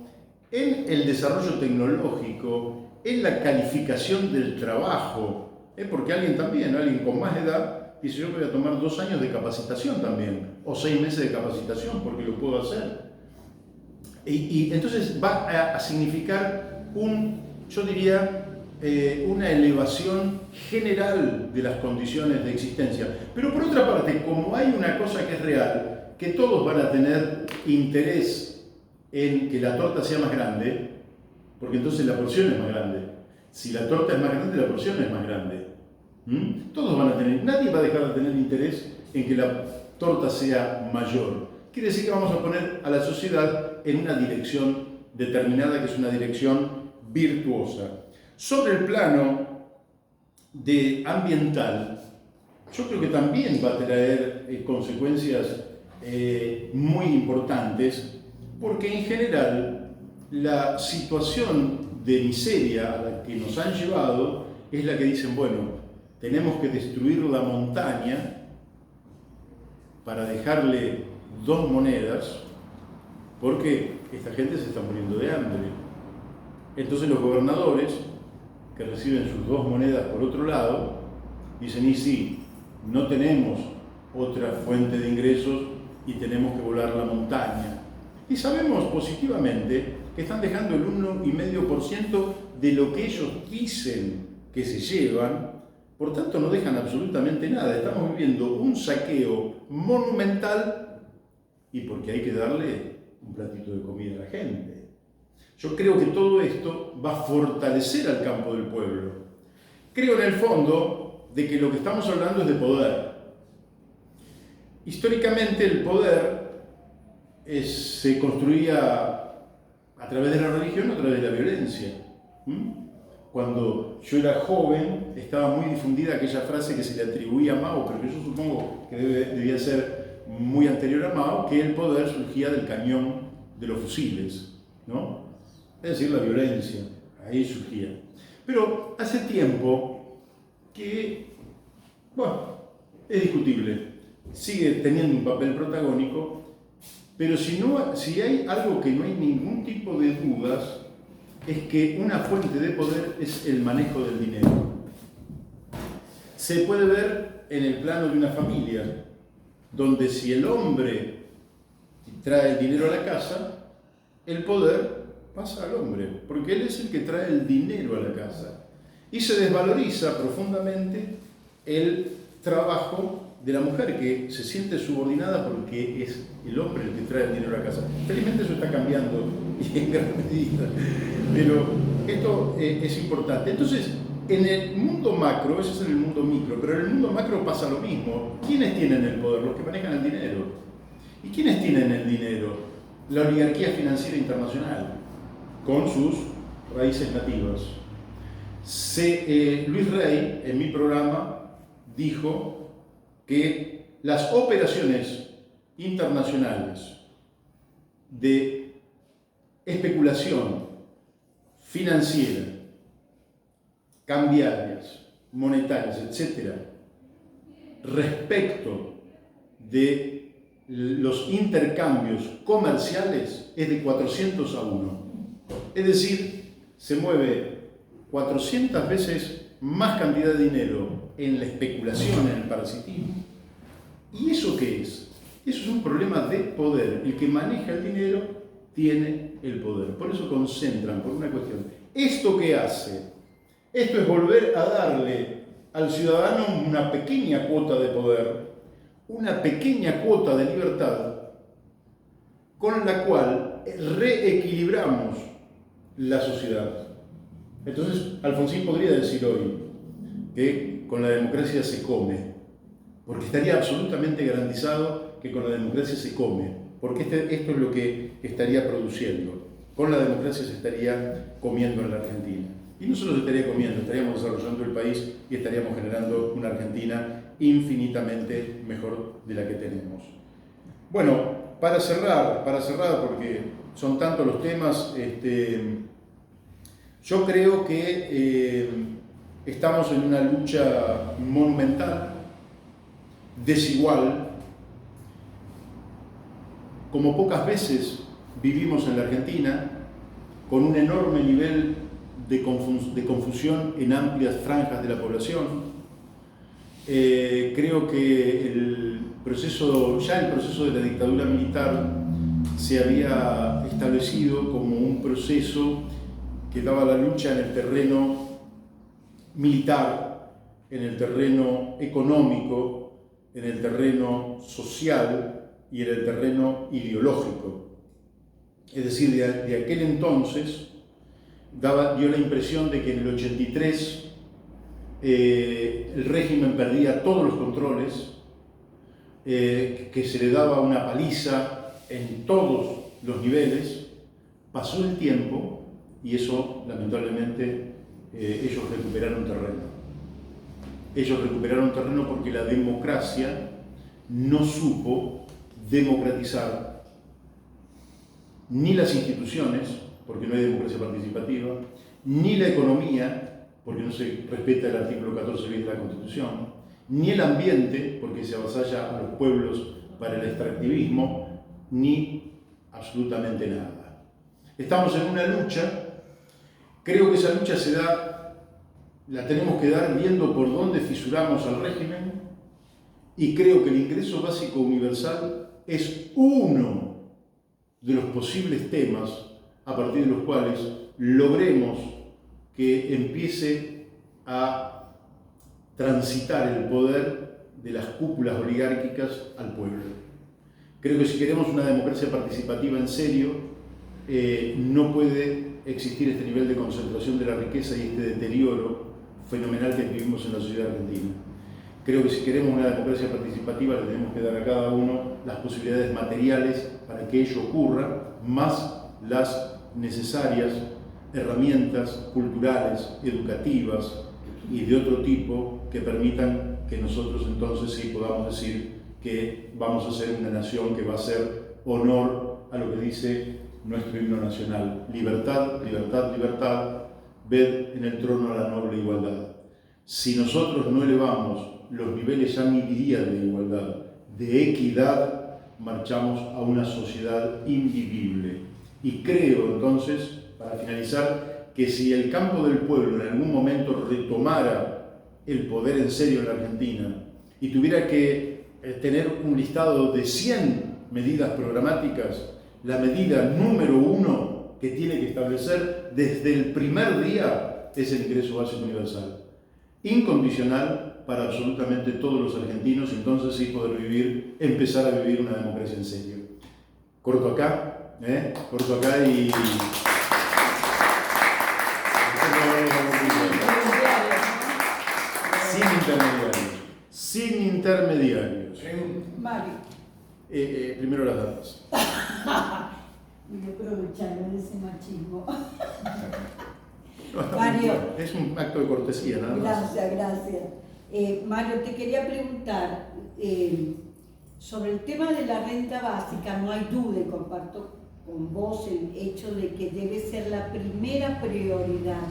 en el desarrollo tecnológico, en la calificación del trabajo, porque alguien con más edad, dice: yo voy a tomar 2 años de capacitación también, o 6 meses de capacitación, porque lo puedo hacer. Y entonces va a significar yo diría, una elevación general de las condiciones de existencia. Pero por otra parte, como hay una cosa que es real, que todos van a tener interés en que la torta sea más grande, porque entonces la porción es más grande. Si la torta es más grande, la porción es más grande. Todos van a tener, nadie va a dejar de tener interés en que la torta sea mayor. Quiere decir que vamos a poner a la sociedad en una dirección determinada, que es una dirección virtuosa. Sobre el plano ambiental, yo creo que también va a traer consecuencias muy importantes, porque en general la situación de miseria a la que nos han llevado es la que dicen: bueno, tenemos que destruir la montaña para dejarle 2 monedas, porque esta gente se está muriendo de hambre. Entonces los gobernadores, que reciben sus 2 monedas por otro lado, dicen: y sí, no tenemos otra fuente de ingresos y tenemos que volar la montaña. Y sabemos positivamente que están dejando el 1,5% de lo que ellos dicen que se llevan, por tanto no dejan absolutamente nada. Estamos viviendo un saqueo monumental, y porque hay que darle un platito de comida a la gente. Yo creo que todo esto va a fortalecer al campo del pueblo. Creo en el fondo de que lo que estamos hablando es de poder. Históricamente el poder se construía a través de la religión, a través de la violencia. Cuando yo era joven estaba muy difundida aquella frase que se le atribuía a Mao, pero que yo supongo que debía ser muy anterior a Mao, que el poder surgía del cañón de los fusiles, ¿no? Es decir, la violencia, ahí surgía. Pero hace tiempo que, bueno, es discutible, sigue teniendo un papel protagónico, pero si hay algo que no hay ningún tipo de dudas, es que una fuente de poder es el manejo del dinero. Se puede ver en el plano de una familia, donde si el hombre trae el dinero a la casa, el poder pasa al hombre, porque él es el que trae el dinero a la casa. Y se desvaloriza profundamente el trabajo de la mujer, que se siente subordinada porque es el hombre el que trae el dinero a la casa. Felizmente eso está cambiando y en gran medida, pero esto es importante. Entonces, en el mundo macro, ese es en el mundo micro, pero en el mundo macro pasa lo mismo. ¿Quiénes tienen el poder? Los que manejan el dinero. ¿Y quiénes tienen el dinero? La oligarquía financiera internacional, con sus raíces nativas. Luis Rey, en mi programa, dijo que las operaciones internacionales de especulación financiera, cambiarias, monetarias, etc., respecto de los intercambios comerciales es de 400 a 1. Es decir, se mueve 400 veces más cantidad de dinero en la especulación, en el parasitismo. ¿Y eso qué es? Eso es un problema de poder. El que maneja el dinero tiene el poder. Por eso concentran, por una cuestión. ¿Esto qué hace? Esto es volver a darle al ciudadano una pequeña cuota de poder, una pequeña cuota de libertad, con la cual reequilibramos la sociedad. Entonces, Alfonsín podría decir hoy que con la democracia se come, porque estaría absolutamente garantizado que con la democracia se come, porque esto es lo que estaría produciendo. Con la democracia se estaría comiendo en la Argentina. Y no solo se estaría comiendo, estaríamos desarrollando el país y estaríamos generando una Argentina infinitamente mejor de la que tenemos. Bueno, para cerrar, porque son tantos los temas, yo creo que estamos en una lucha monumental, desigual, como pocas veces vivimos en la Argentina, con un enorme nivel de confusión en amplias franjas de la población. Creo que el proceso de la dictadura militar se había establecido como un proceso que daba la lucha en el terreno militar, en el terreno económico, en el terreno social y en el terreno ideológico. Es decir, de aquel entonces dio la impresión de que en el 83 el régimen perdía todos los controles, que se le daba una paliza en todos los niveles. Pasó el tiempo y eso, lamentablemente, ellos recuperaron terreno. Ellos recuperaron terreno porque la democracia no supo democratizar ni las instituciones, porque no hay democracia participativa, ni la economía, porque no se respeta el artículo 14 de la Constitución, ni el ambiente, porque se avasalla a los pueblos para el extractivismo, ni absolutamente nada. Estamos en una lucha, creo que esa lucha la tenemos que dar viendo por dónde fisuramos al régimen, y creo que el ingreso básico universal es uno de los posibles temas a partir de los cuales logremos que empiece a transitar el poder de las cúpulas oligárquicas al pueblo. Creo que si queremos una democracia participativa en serio, no puede existir este nivel de concentración de la riqueza y este deterioro fenomenal que vivimos en la sociedad argentina. Creo que si queremos una democracia participativa le tenemos que dar a cada uno las posibilidades materiales para que ello ocurra, más las necesarias herramientas culturales, educativas y de otro tipo que permitan que nosotros entonces sí podamos decir que vamos a ser una nación que va a hacer honor a lo que dice nuestro himno nacional: libertad, libertad, libertad, ved en el trono a la noble igualdad. Si nosotros no elevamos los niveles, ya ni diría de igualdad, de equidad, marchamos a una sociedad invivible. Y creo entonces, para finalizar, que si el campo del pueblo en algún momento retomara el poder en serio en la Argentina y tuviera que tener un listado de 100 medidas programáticas, la medida número 1 que tiene que establecer desde el primer día es el ingreso básico universal, incondicional para absolutamente todos los argentinos, y entonces sí poder empezar a vivir una democracia en serio. Corto acá y... Sin intermediarios. Mario. Primero las damas. Y aprovechando de ese machismo. Mario, es un acto de cortesía, nada más. Gracias. Mario, te quería preguntar sobre el tema de la renta básica. No hay duda, y comparto con vos el hecho de que debe ser la primera prioridad.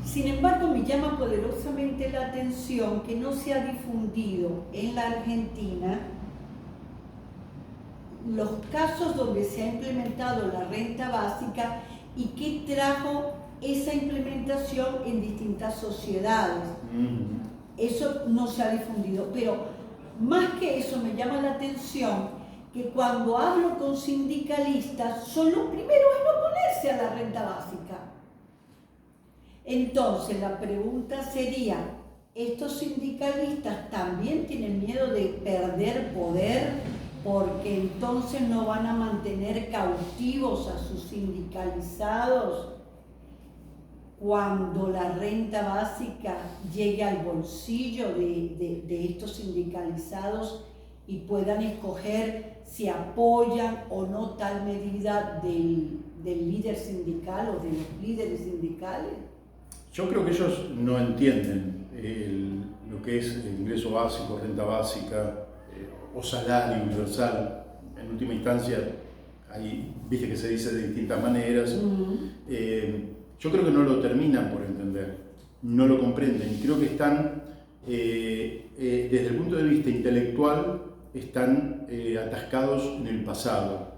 Sin embargo, me llama poderosamente la atención que no se ha difundido en la Argentina los casos donde se ha implementado la renta básica y qué trajo esa implementación en distintas sociedades. Eso no se ha difundido, pero más que eso me llama la atención que cuando hablo con sindicalistas son los primeros en oponerse a la renta básica. Entonces la pregunta sería, ¿estos sindicalistas también tienen miedo de perder poder porque entonces no van a mantener cautivos a sus sindicalizados cuando la renta básica llegue al bolsillo de estos sindicalizados y puedan escoger si apoyan o no tal medida del líder sindical o de los líderes sindicales? Yo creo que ellos no entienden lo que es el ingreso básico, renta básica o salario universal. En última instancia, ahí viste que se dice de distintas maneras. Yo creo que no lo terminan por entender, no lo comprenden. Creo que están, desde el punto de vista intelectual, están atascados en el pasado.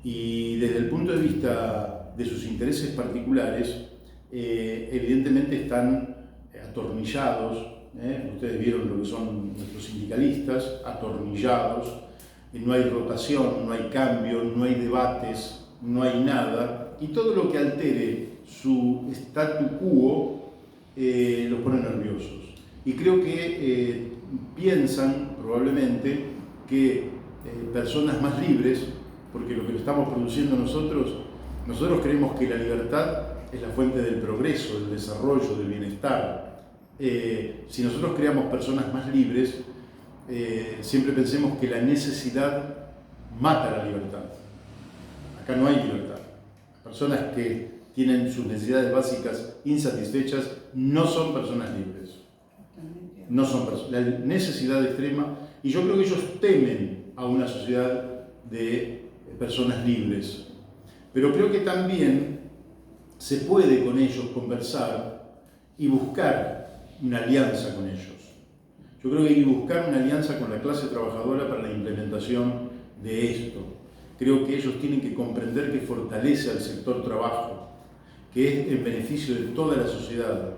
Y desde el punto de vista de sus intereses particulares, evidentemente están atornillados. Ustedes vieron lo que son nuestros sindicalistas, atornillados. No hay rotación, no hay cambio, no hay debates, no hay nada. Y todo lo que altere su statu quo los pone nerviosos. Y creo que piensan probablemente que personas más libres, porque lo que estamos produciendo nosotros creemos que la libertad es la fuente del progreso, del desarrollo, del bienestar. Si nosotros creamos personas más libres, siempre pensemos que la necesidad mata la libertad. Acá no hay libertad. Personas que tienen sus necesidades básicas insatisfechas no son personas libres. No son la necesidad extrema, y yo creo que ellos temen a una sociedad de personas libres. Pero creo que también se puede con ellos conversar y buscar una alianza con ellos. Yo creo que hay que buscar una alianza con la clase trabajadora para la implementación de esto. Creo que ellos tienen que comprender que fortalece al sector trabajo, que es en beneficio de toda la sociedad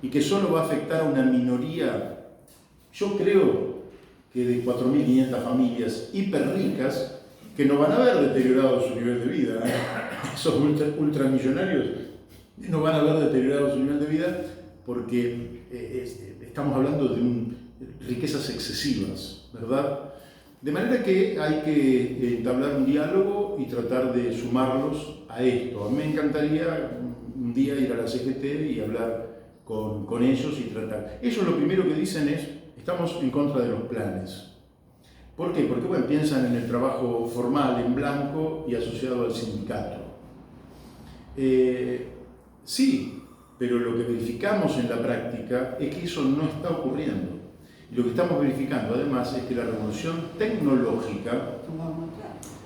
y que solo va a afectar a una minoría. Yo creo que de 4.500 familias hiperricas que no van a ver deteriorado su nivel de vida, esos ultramillonarios no van a ver deteriorado su nivel de vida porque estamos hablando de riquezas excesivas, ¿verdad? De manera que hay que entablar un diálogo y tratar de sumarlos a esto. A mí me encantaría un día ir a la CGT y hablar con ellos y tratar. Ellos lo primero que dicen es, estamos en contra de los planes. ¿Por qué? Porque bueno, piensan en el trabajo formal, en blanco y asociado al sindicato. Sí, pero lo que verificamos en la práctica es que eso no está ocurriendo. Y lo que estamos verificando además es que la revolución tecnológica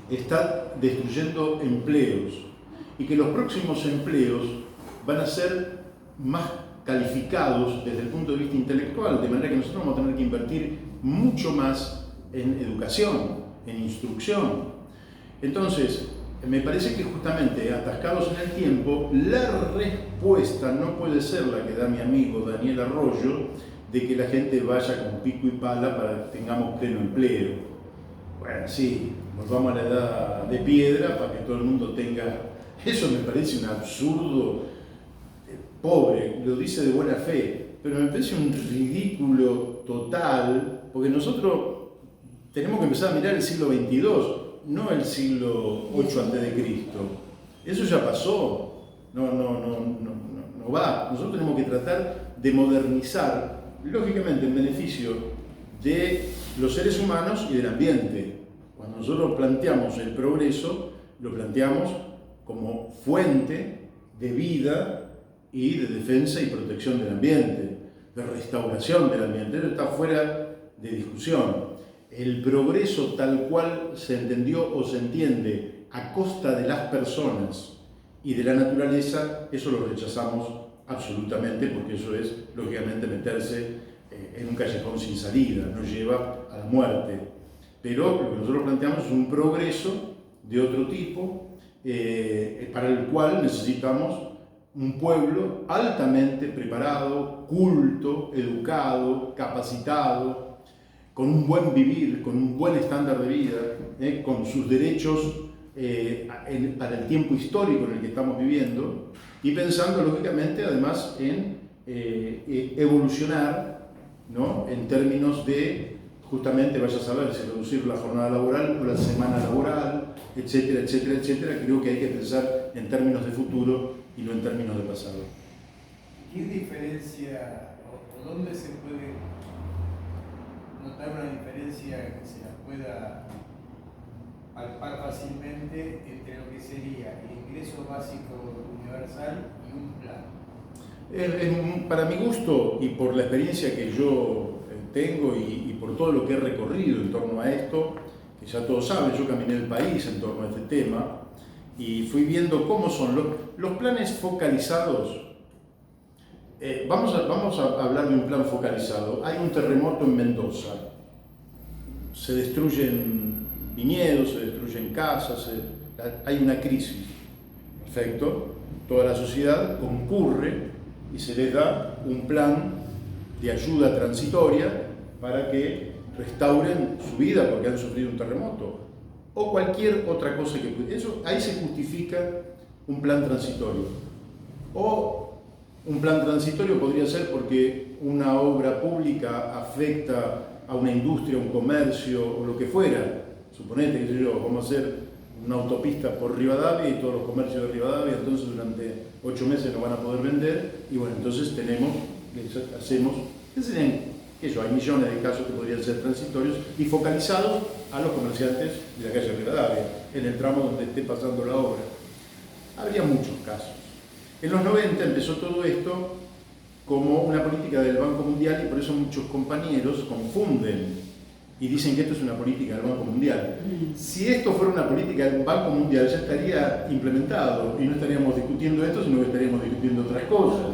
está destruyendo empleos y que los próximos empleos van a ser más calificados desde el punto de vista intelectual, de manera que nosotros vamos a tener que invertir mucho más en educación, en instrucción. Entonces, me parece que justamente atascados en el tiempo, la respuesta no puede ser la que da mi amigo Daniel Arroyo, de que la gente vaya con pico y pala para que tengamos pleno empleo. Bueno, sí, nos vamos a la edad de piedra para que todo el mundo tenga... Eso me parece un absurdo pobre, lo dice de buena fe, pero me parece un ridículo total, porque nosotros tenemos que empezar a mirar el siglo XXII, no el siglo VIII a.C. Eso ya pasó, no va. Nosotros tenemos que tratar de modernizar, lógicamente en beneficio de los seres humanos y del ambiente. Cuando nosotros planteamos el progreso, lo planteamos como fuente de vida y de defensa y protección del ambiente, de restauración del ambiente. Eso está fuera de discusión. El progreso tal cual se entendió o se entiende a costa de las personas y de la naturaleza, eso lo rechazamos absolutamente, porque eso es, lógicamente, meterse en un callejón sin salida, nos lleva a la muerte. Pero lo que nosotros planteamos es un progreso de otro tipo, para el cual necesitamos un pueblo altamente preparado, culto, educado, capacitado, con un buen vivir, con un buen estándar de vida, con sus derechos para el tiempo histórico en el que estamos viviendo, y pensando lógicamente además en evolucionar, ¿no?, en términos de justamente, vaya a saber si reducir la jornada laboral o la semana laboral, etcétera, etcétera, etcétera. Creo que hay que pensar en términos de futuro y no en términos de pasado. ¿Qué diferencia o dónde se puede notar una diferencia que se la pueda palpar fácilmente entre lo que sería el ingreso básico universal y un plan? Para mi gusto y por la experiencia que yo tengo y por todo lo que he recorrido en torno a esto, que ya todos saben, yo caminé el país en torno a este tema y fui viendo cómo son los planes focalizados. Vamos a hablar de un plan focalizado. Hay un terremoto en Mendoza, se destruyen viñedos, se destruyen casas, hay una crisis. Perfecto, toda la sociedad concurre y se les da un plan de ayuda transitoria para que restauren su vida porque han sufrido un terremoto o cualquier otra cosa que eso, ahí se justifica un plan transitorio. O un plan transitorio podría ser porque una obra pública afecta a una industria, un comercio o lo que fuera. Suponete, qué sé yo, vamos a hacer una autopista por Rivadavia y todos los comercios de Rivadavia entonces durante 8 meses no van a poder vender y bueno, entonces hacemos, ¿qué serían? Eso, hay millones de casos que podrían ser transitorios y focalizados a los comerciantes de la calle Rivadavia, en el tramo donde esté pasando la obra. Habría muchos casos. En los 90 empezó todo esto como una política del Banco Mundial y por eso muchos compañeros confunden y dicen que esto es una política del Banco Mundial. Si esto fuera una política del Banco Mundial ya estaría implementado y no estaríamos discutiendo esto, sino que estaríamos discutiendo otras cosas.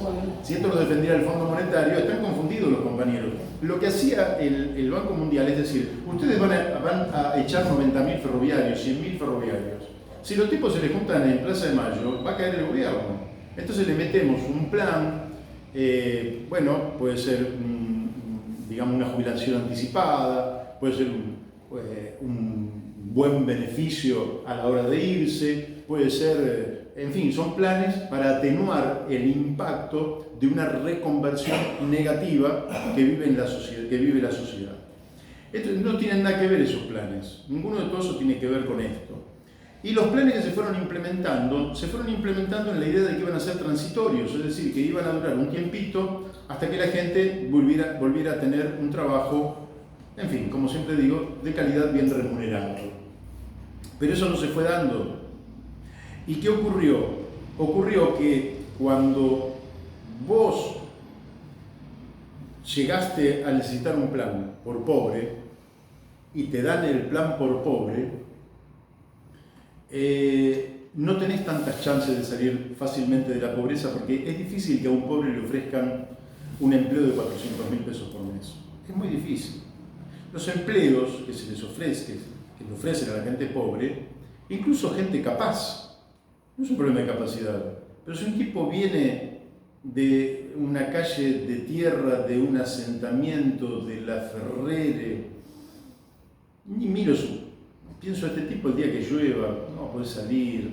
Si esto lo defendiera el Fondo Monetario, están confundidos los compañeros. Lo que hacía el Banco Mundial es decir, ustedes van a echar 90.000 ferroviarios, 100.000 ferroviarios. Si los tipos se les juntan en Plaza de Mayo, va a caer el gobierno. Entonces le metemos un plan, bueno, puede ser digamos una jubilación anticipada, puede ser un buen beneficio a la hora de irse, puede ser, en fin, son planes para atenuar el impacto de una reconversión negativa que vive la sociedad. Esto, no tienen nada que ver esos planes, ninguno de todos eso tiene que ver con esto. Y los planes que se fueron implementando en la idea de que iban a ser transitorios, es decir, que iban a durar un tiempito hasta que la gente volviera a tener un trabajo, en fin, como siempre digo, de calidad bien remunerado. Pero eso no se fue dando. ¿Y qué ocurrió? Ocurrió que cuando vos llegaste a necesitar un plan por pobre y te dan el plan por pobre, no tenés tantas chances de salir fácilmente de la pobreza porque es difícil que a un pobre le ofrezcan un empleo de 400.000 pesos por mes. Es muy difícil. Los empleos que se les ofrecen, que le ofrecen a la gente pobre, incluso gente capaz, no es un problema de capacidad, pero si un tipo viene de una calle de tierra, de un asentamiento, de la Ferrere, ni miro pienso a este tipo el día que llueva, no puede salir,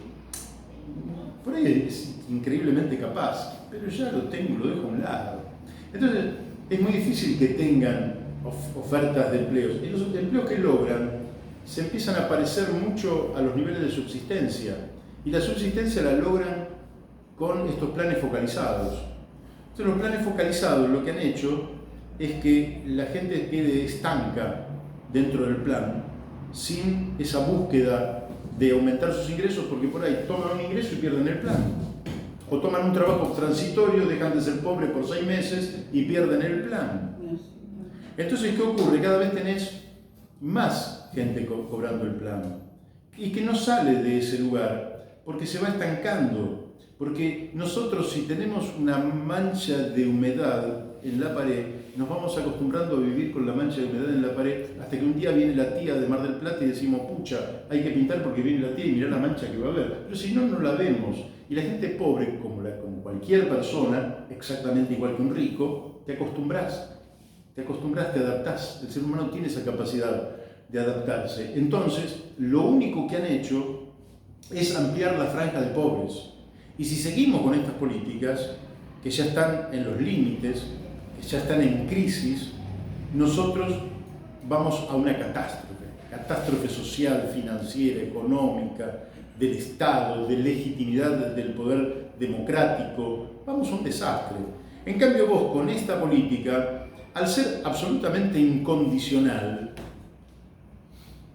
por ahí es increíblemente capaz, pero ya lo tengo, lo dejo a un lado. Entonces es muy difícil que tengan ofertas de empleos, y los empleos que logran se empiezan a parecer mucho a los niveles de subsistencia, y la subsistencia la logran con estos planes focalizados. Entonces los planes focalizados lo que han hecho es que la gente quede estanca dentro del plan, sin esa búsqueda de aumentar sus ingresos, porque por ahí toman un ingreso y pierden el plan. O toman un trabajo transitorio, dejan de ser pobres por 6 meses y pierden el plan. Entonces, ¿qué ocurre? Cada vez tenés más gente cobrando el plan y que no sale de ese lugar porque se va estancando. Porque nosotros, si tenemos una mancha de humedad en la pared, nos vamos acostumbrando a vivir con la mancha de humedad en la pared hasta que un día viene la tía de Mar del Plata y decimos, pucha, hay que pintar porque viene la tía y mirá la mancha que va a haber. Pero si no, no la vemos. Y la gente pobre, como cualquier persona, exactamente igual que un rico, te acostumbras. te acostumbras, te adaptás. El ser humano tiene esa capacidad de adaptarse. Entonces, lo único que han hecho es ampliar la franja de pobres. Y si seguimos con estas políticas, que ya están en los límites, que ya están en crisis, nosotros vamos a una catástrofe social, financiera, económica, del Estado, de legitimidad del poder democrático. Vamos a un desastre. En cambio vos, con esta política, al ser absolutamente incondicional,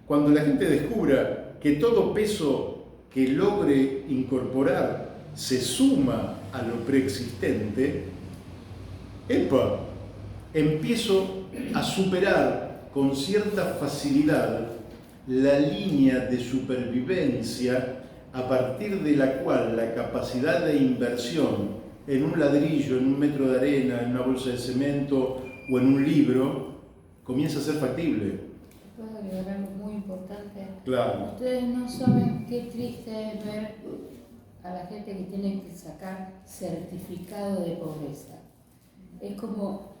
cuando la gente descubra que todo peso que logre incorporar se suma a lo preexistente, empiezo a superar con cierta facilidad la línea de supervivencia a partir de la cual la capacidad de inversión en un ladrillo, en un metro de arena, en una bolsa de cemento o en un libro comienza a ser factible. ¿Puedo agregar algo muy importante? Claro. Ustedes no saben qué triste es ver a la gente que tiene que sacar certificado de pobreza. Es como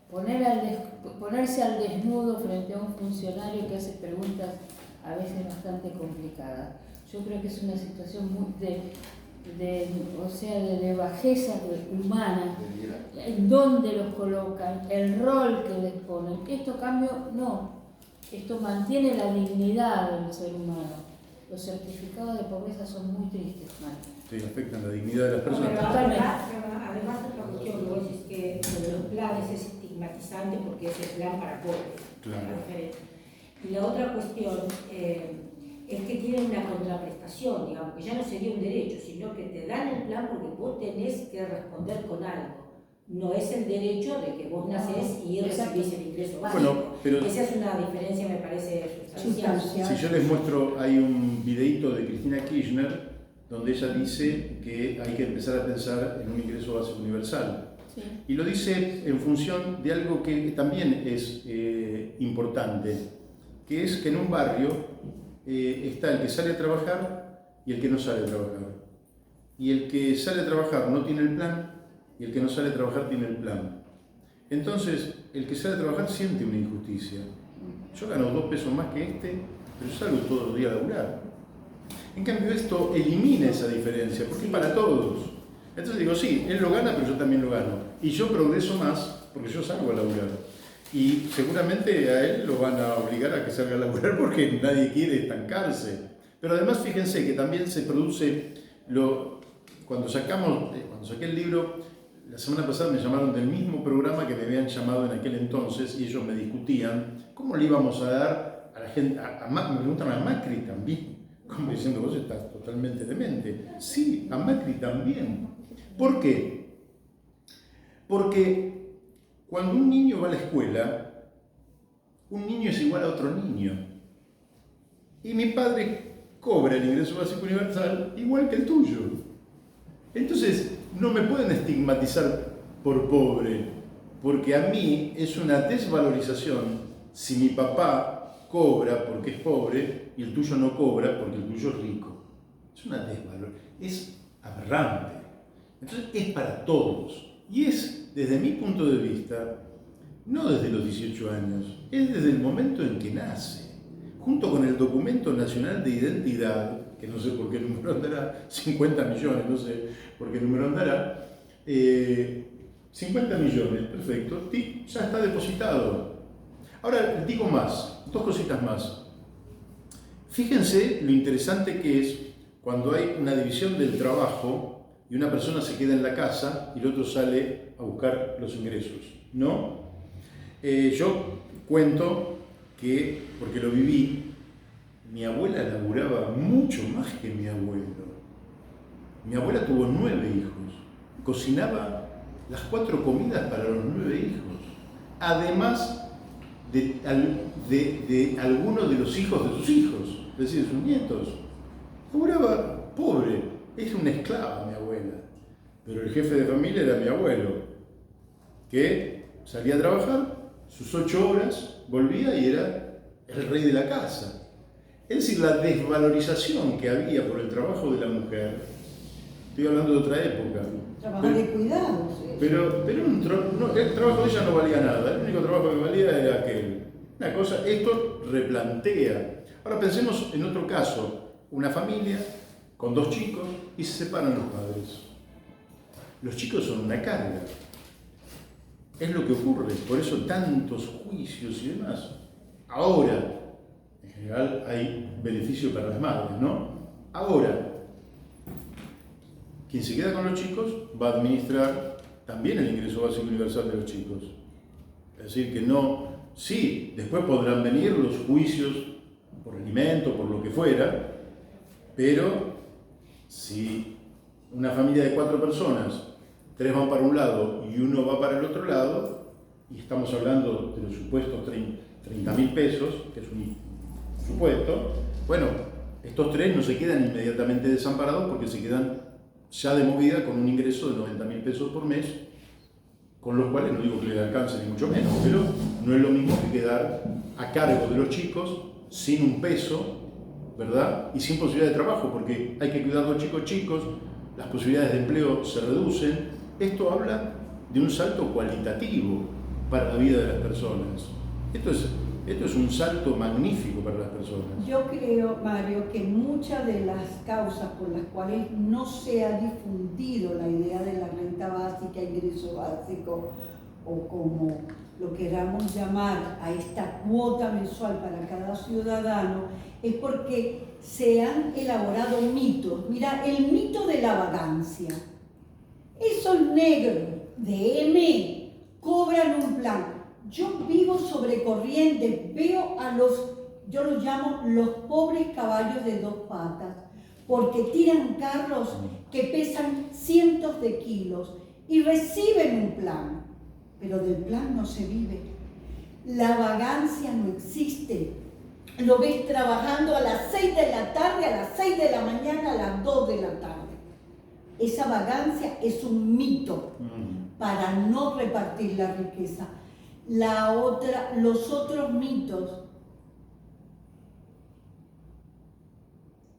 ponerse al desnudo frente a un funcionario que hace preguntas a veces bastante complicadas. Yo creo que es una situación muy de bajeza humana, en dónde los colocan, el rol que les ponen. Esto no, esto mantiene la dignidad del ser humano. Los certificados de pobreza son muy tristes, Marta. Sí, afectan la dignidad de las personas. Pero además otra cuestión que vos decís que lo de los planes es estigmatizante porque es el plan para pobres. Claro. Y la otra cuestión es que tiene una contraprestación, digamos, que ya no sería un derecho, sino que te dan el plan porque vos tenés que responder con algo. No es el derecho de que vos nacés y recibís el ingreso básico. Bueno, pero esa es una diferencia, me parece, sustancial. si yo les muestro, hay un videíto de Cristina Kirchner donde ella dice que hay que empezar a pensar en un ingreso básico universal. Sí. Y lo dice en función de algo que también es importante, que es que en un barrio está el que sale a trabajar y el que no sale a trabajar. Y el que sale a trabajar no tiene el plan y el que no sale a trabajar tiene el plan. Entonces, el que sale a trabajar siente una injusticia. Yo gano 2 pesos más que este, pero salgo todos los días a laburar. En cambio, esto elimina esa diferencia, porque es para todos. Entonces digo, sí, él lo gana, pero yo también lo gano. Y yo progreso más porque yo salgo a laburar. Y seguramente a él lo van a obligar a que salga a laburar porque nadie quiere estancarse. Pero además, fíjense que también se produce, cuando saqué el libro, la semana pasada me llamaron del mismo programa que me habían llamado en aquel entonces y ellos me discutían cómo le íbamos a dar a la gente, me preguntan a Macri también, como diciendo, vos estás totalmente demente. Sí, a Macri también. ¿Por qué? Porque cuando un niño va a la escuela, un niño es igual a otro niño. Y mi padre cobra el ingreso básico universal igual que el tuyo. Entonces, no me pueden estigmatizar por pobre, porque a mí es una desvalorización si mi papá cobra porque es pobre y el tuyo no cobra porque el tuyo es rico. Es una desvalorización, es aberrante. Entonces, es para todos. Y es, desde mi punto de vista, no desde los 18 años, es desde el momento en que nace, junto con el documento nacional de identidad, que no sé por qué número andará, 50 millones, no sé por qué número andará, 50 millones, perfecto, ya está depositado. Ahora, digo más, 2 cositas más. Fíjense lo interesante que es cuando hay una división del trabajo y una persona se queda en la casa y el otro sale a buscar los ingresos, ¿no? Yo cuento que, porque lo viví, mi abuela laburaba mucho más que mi abuelo. Mi abuela tuvo 9 hijos, cocinaba las 4 comidas para los 9 hijos, además de algunos de los hijos de sus hijos, es decir, de sus nietos. Laburaba pobre, era una esclava mi abuela, pero el jefe de familia era mi abuelo, que salía a trabajar, sus 8 horas, volvía y era el rey de la casa. Es decir, la desvalorización que había por el trabajo de la mujer Estoy hablando de otra época. Trabajo de cuidados. Pero el trabajo de ella no valía nada, el único trabajo que valía era aquel. Una cosa, esto replantea. Ahora pensemos en otro caso, una familia con 2 chicos y se separan los padres. Los chicos son una carga. Es lo que ocurre, por eso tantos juicios y demás. Ahora, en general hay beneficio para las madres, ¿no? Ahora, quien se queda con los chicos va a administrar también el ingreso básico universal de los chicos. Es decir, que no, sí, después podrán venir los juicios por alimento, por lo que fuera, pero si una familia de 4 personas, 3 van para un lado y 1 va para el otro lado, y estamos hablando de los supuestos 30.000 pesos, que es un supuesto, bueno, estos 3 no se quedan inmediatamente desamparados porque se quedan ya de movida con un ingreso de 90.000 pesos por mes, con los cuales no digo que les alcance ni mucho menos, pero no es lo mismo que quedar a cargo de los chicos sin un peso, ¿verdad? Y sin posibilidad de trabajo, porque hay que cuidar a los chicos, las posibilidades de empleo se reducen. Esto habla de un salto cualitativo para la vida de las personas. Esto es un salto magnífico para las personas. Yo creo, Mario, que muchas de las causas por las cuales no se ha difundido la idea de la renta básica, ingreso básico, o como lo queramos llamar a esta cuota mensual para cada ciudadano, es porque se han elaborado mitos. Mira, el mito de la vagancia. Esos negros de M cobran un plan. Yo vivo sobre corriente, veo a yo los llamo los pobres caballos de 2 patas, porque tiran carros que pesan cientos de kilos y reciben un plan, pero del plan no se vive. La vagancia no existe. Lo ves trabajando a las 6 de la tarde, a las 6 de la mañana, a las 2 de la tarde. Esa vagancia es un mito para no repartir la riqueza. Los otros mitos,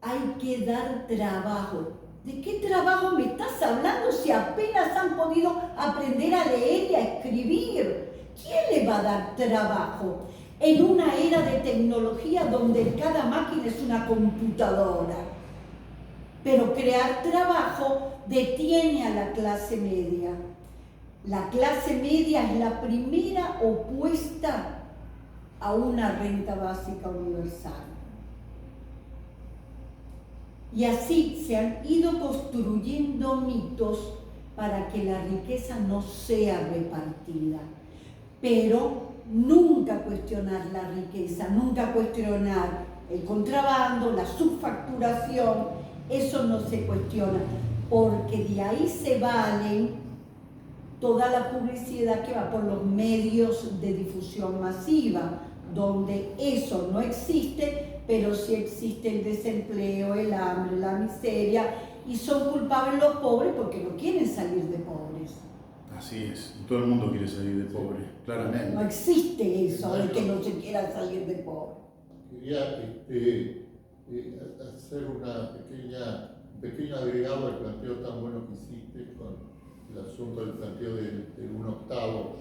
hay que dar trabajo. ¿De qué trabajo me estás hablando si apenas han podido aprender a leer y a escribir? ¿Quién le va a dar trabajo en una era de tecnología donde cada máquina es una computadora? Pero crear trabajo detiene a la clase media. La clase media es la primera opuesta a una renta básica universal. Y así se han ido construyendo mitos para que la riqueza no sea repartida. Pero nunca cuestionar la riqueza, nunca cuestionar el contrabando, la subfacturación, eso no se cuestiona, porque de ahí se valen toda la publicidad que va por los medios de difusión masiva, donde eso no existe, pero sí existe el desempleo, el hambre, la miseria, y son culpables los pobres porque no quieren salir de pobres. Así es, todo el mundo quiere salir de pobre, claramente. No existe eso de que no se quiera salir de pobre. Quería hacer un pequeño agregado al planteo tan bueno que hiciste con el asunto del planteo de 1/8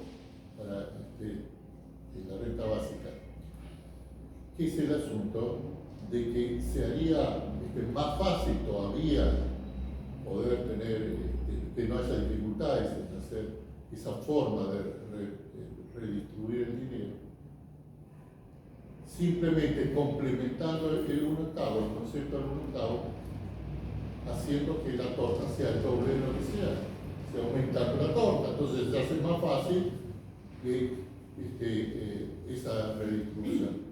para la renta básica, que es el asunto de que se haría más fácil todavía poder tener, que no haya dificultades en hacer esa forma de redistribuir el dinero, simplemente complementando el 1/8, el concepto del 1/8, haciendo que la torta sea el doble de lo que sea, se aumentando la torta, entonces se hace más fácil esa redistribución.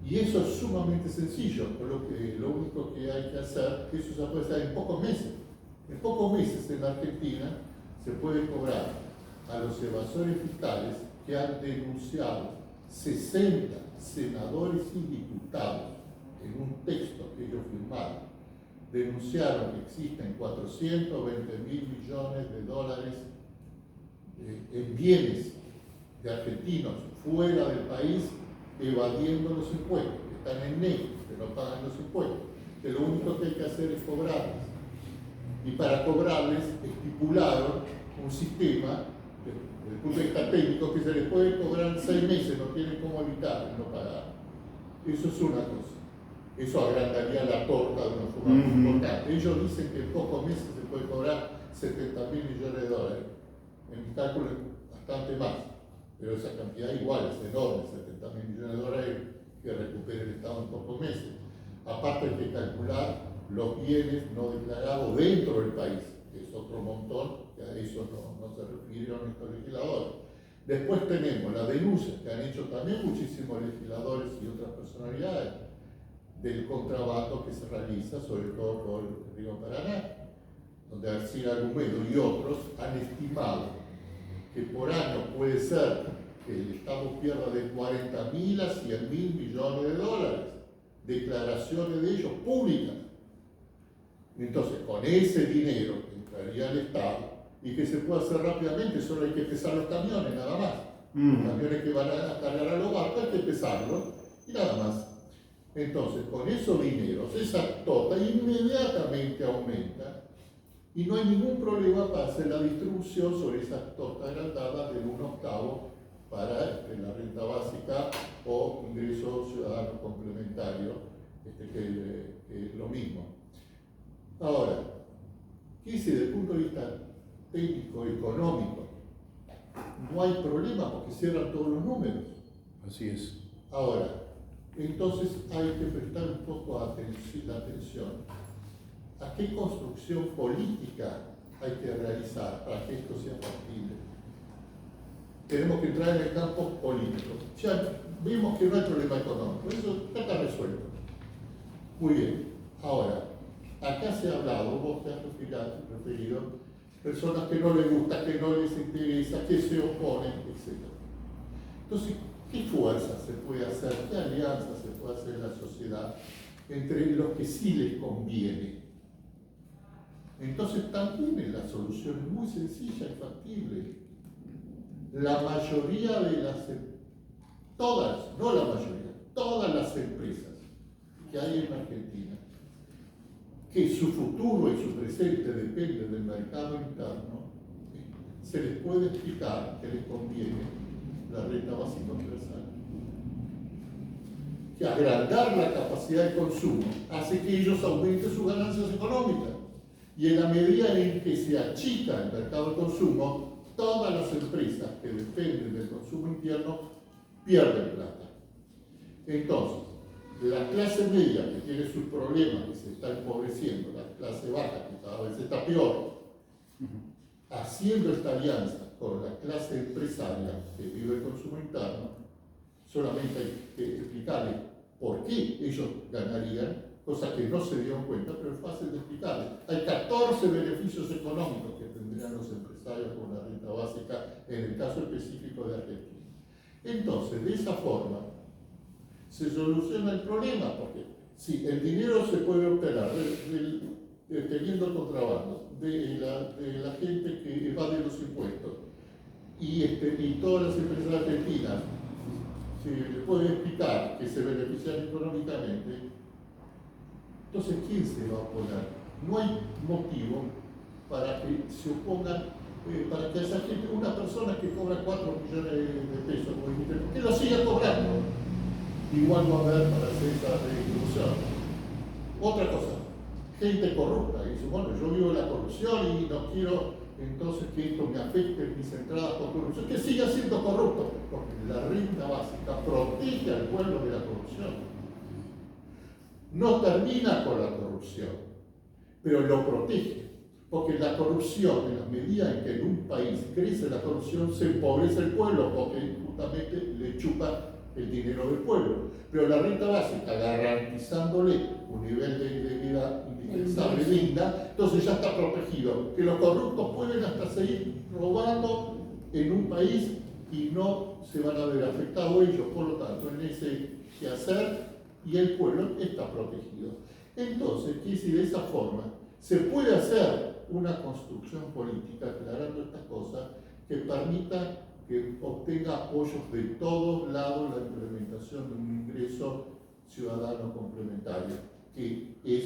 Y eso es sumamente sencillo, lo único que hay que hacer, que eso se puede hacer en pocos meses. En pocos meses en la Argentina se puede cobrar a los evasores fiscales que han denunciado 60 senadores y diputados en un texto que ellos firmaron. Denunciaron que existen 420.000 millones de dólares en bienes de argentinos fuera del país evadiendo los impuestos, que están en negro, que no pagan los impuestos, que lo único que hay que hacer es cobrarlos. Y para cobrarles estipularon un sistema, desde el punto de vista técnico, que se les puede cobrar en 6 meses, no tienen cómo evitar no pagar. Eso es una cosa. Eso agrandaría la torta de una forma muy importante. Ellos dicen que en pocos meses se puede cobrar 70.000 millones de dólares. En mi cálculo es bastante más, pero esa cantidad igual es enorme, 70.000 millones de dólares que recupere el Estado en pocos meses. Aparte hay que calcular los bienes no declarados dentro del país, que es otro montón, que a eso no se refirieron estos legisladores. Después tenemos las denuncias que han hecho también muchísimos legisladores y otras personalidades del contrabando que se realiza, sobre todo por el río Paraná, donde Alcira Argumedo y otros han estimado que por año puede ser que el Estado pierda de 40.000 a 100.000 millones de dólares, declaraciones de ellos públicas. Entonces, con ese dinero entraría al Estado y que se puede hacer rápidamente, solo hay que pesar los camiones, nada más. Los camiones que van a cargar a los barcos hay que pesarlos y nada más. Entonces, con esos dineros, esa tota inmediatamente aumenta y no hay ningún problema para hacer la distribución sobre esas tortas agrandadas de 1/8 para la renta básica o ingreso ciudadano complementario, que es lo mismo. Ahora, ¿qué dice desde el punto de vista técnico, económico? No hay problema porque cierran todos los números. Así es. Ahora, entonces hay que prestar un poco la atención a qué construcción política hay que realizar para que esto sea factible. Tenemos que entrar en el campo político. Ya vimos que no hay problema económico, eso está resuelto. Muy bien. Ahora, acá se ha hablado, vos te has referido, personas que no les gusta, que no les interesa, que se oponen, etc. Entonces, ¿qué fuerza se puede hacer? ¿Qué alianza se puede hacer en la sociedad entre los que sí les conviene? Entonces también la solución es muy sencilla y factible. La mayoría de todas, no la mayoría, todas las empresas que hay en Argentina, que su futuro y su presente dependen del mercado interno, se les puede explicar que les conviene la renta básica universal. Que agrandar la capacidad de consumo hace que ellos aumenten sus ganancias económicas. Y en la medida en que se achica el mercado de consumo, todas las empresas que dependen del consumo interno pierden plata. Entonces, la clase media que tiene sus problemas, que se está empobreciendo, la clase baja que cada vez está peor, haciendo esta alianza con la clase empresaria que vive el consumo interno, solamente hay que explicarles por qué ellos ganarían, cosa que no se dieron cuenta, pero es fácil de explicarles. Hay 14 beneficios económicos que tendrían los empresarios con la renta básica en el caso específico de Argentina. Entonces, de esa forma, se soluciona el problema, porque si el dinero se puede obtener teniendo el contrabando, de la gente que evade los impuestos, y todas las empresas argentinas se le puede explicar que se benefician económicamente, entonces ¿quién se va a oponer? No hay motivo para que se opongan, para que esa gente, una persona que cobra 4 millones de pesos, que lo siga cobrando. Igual va a haber para hacer esa redistribución. Otra cosa, gente corrupta, y dice, bueno, yo vivo la corrupción y no quiero entonces que esto me afecte mis entradas por corrupción, que siga siendo corrupto, porque la renta básica protege al pueblo de la corrupción. No termina con la corrupción, pero lo protege, porque la corrupción, en la medida en que en un país crece la corrupción, se empobrece el pueblo, porque justamente le chupa el dinero del pueblo. Pero la renta básica, garantizándole un nivel de vida indispensable, digna, entonces ya está protegido. Que los corruptos pueden hasta seguir robando en un país y no se van a ver afectados ellos, por lo tanto, en ese quehacer, y el pueblo está protegido. Entonces, si de esa forma se puede hacer una construcción política, aclarando estas cosas, que permita que obtenga apoyos de todos lados la implementación de un ingreso ciudadano complementario, que es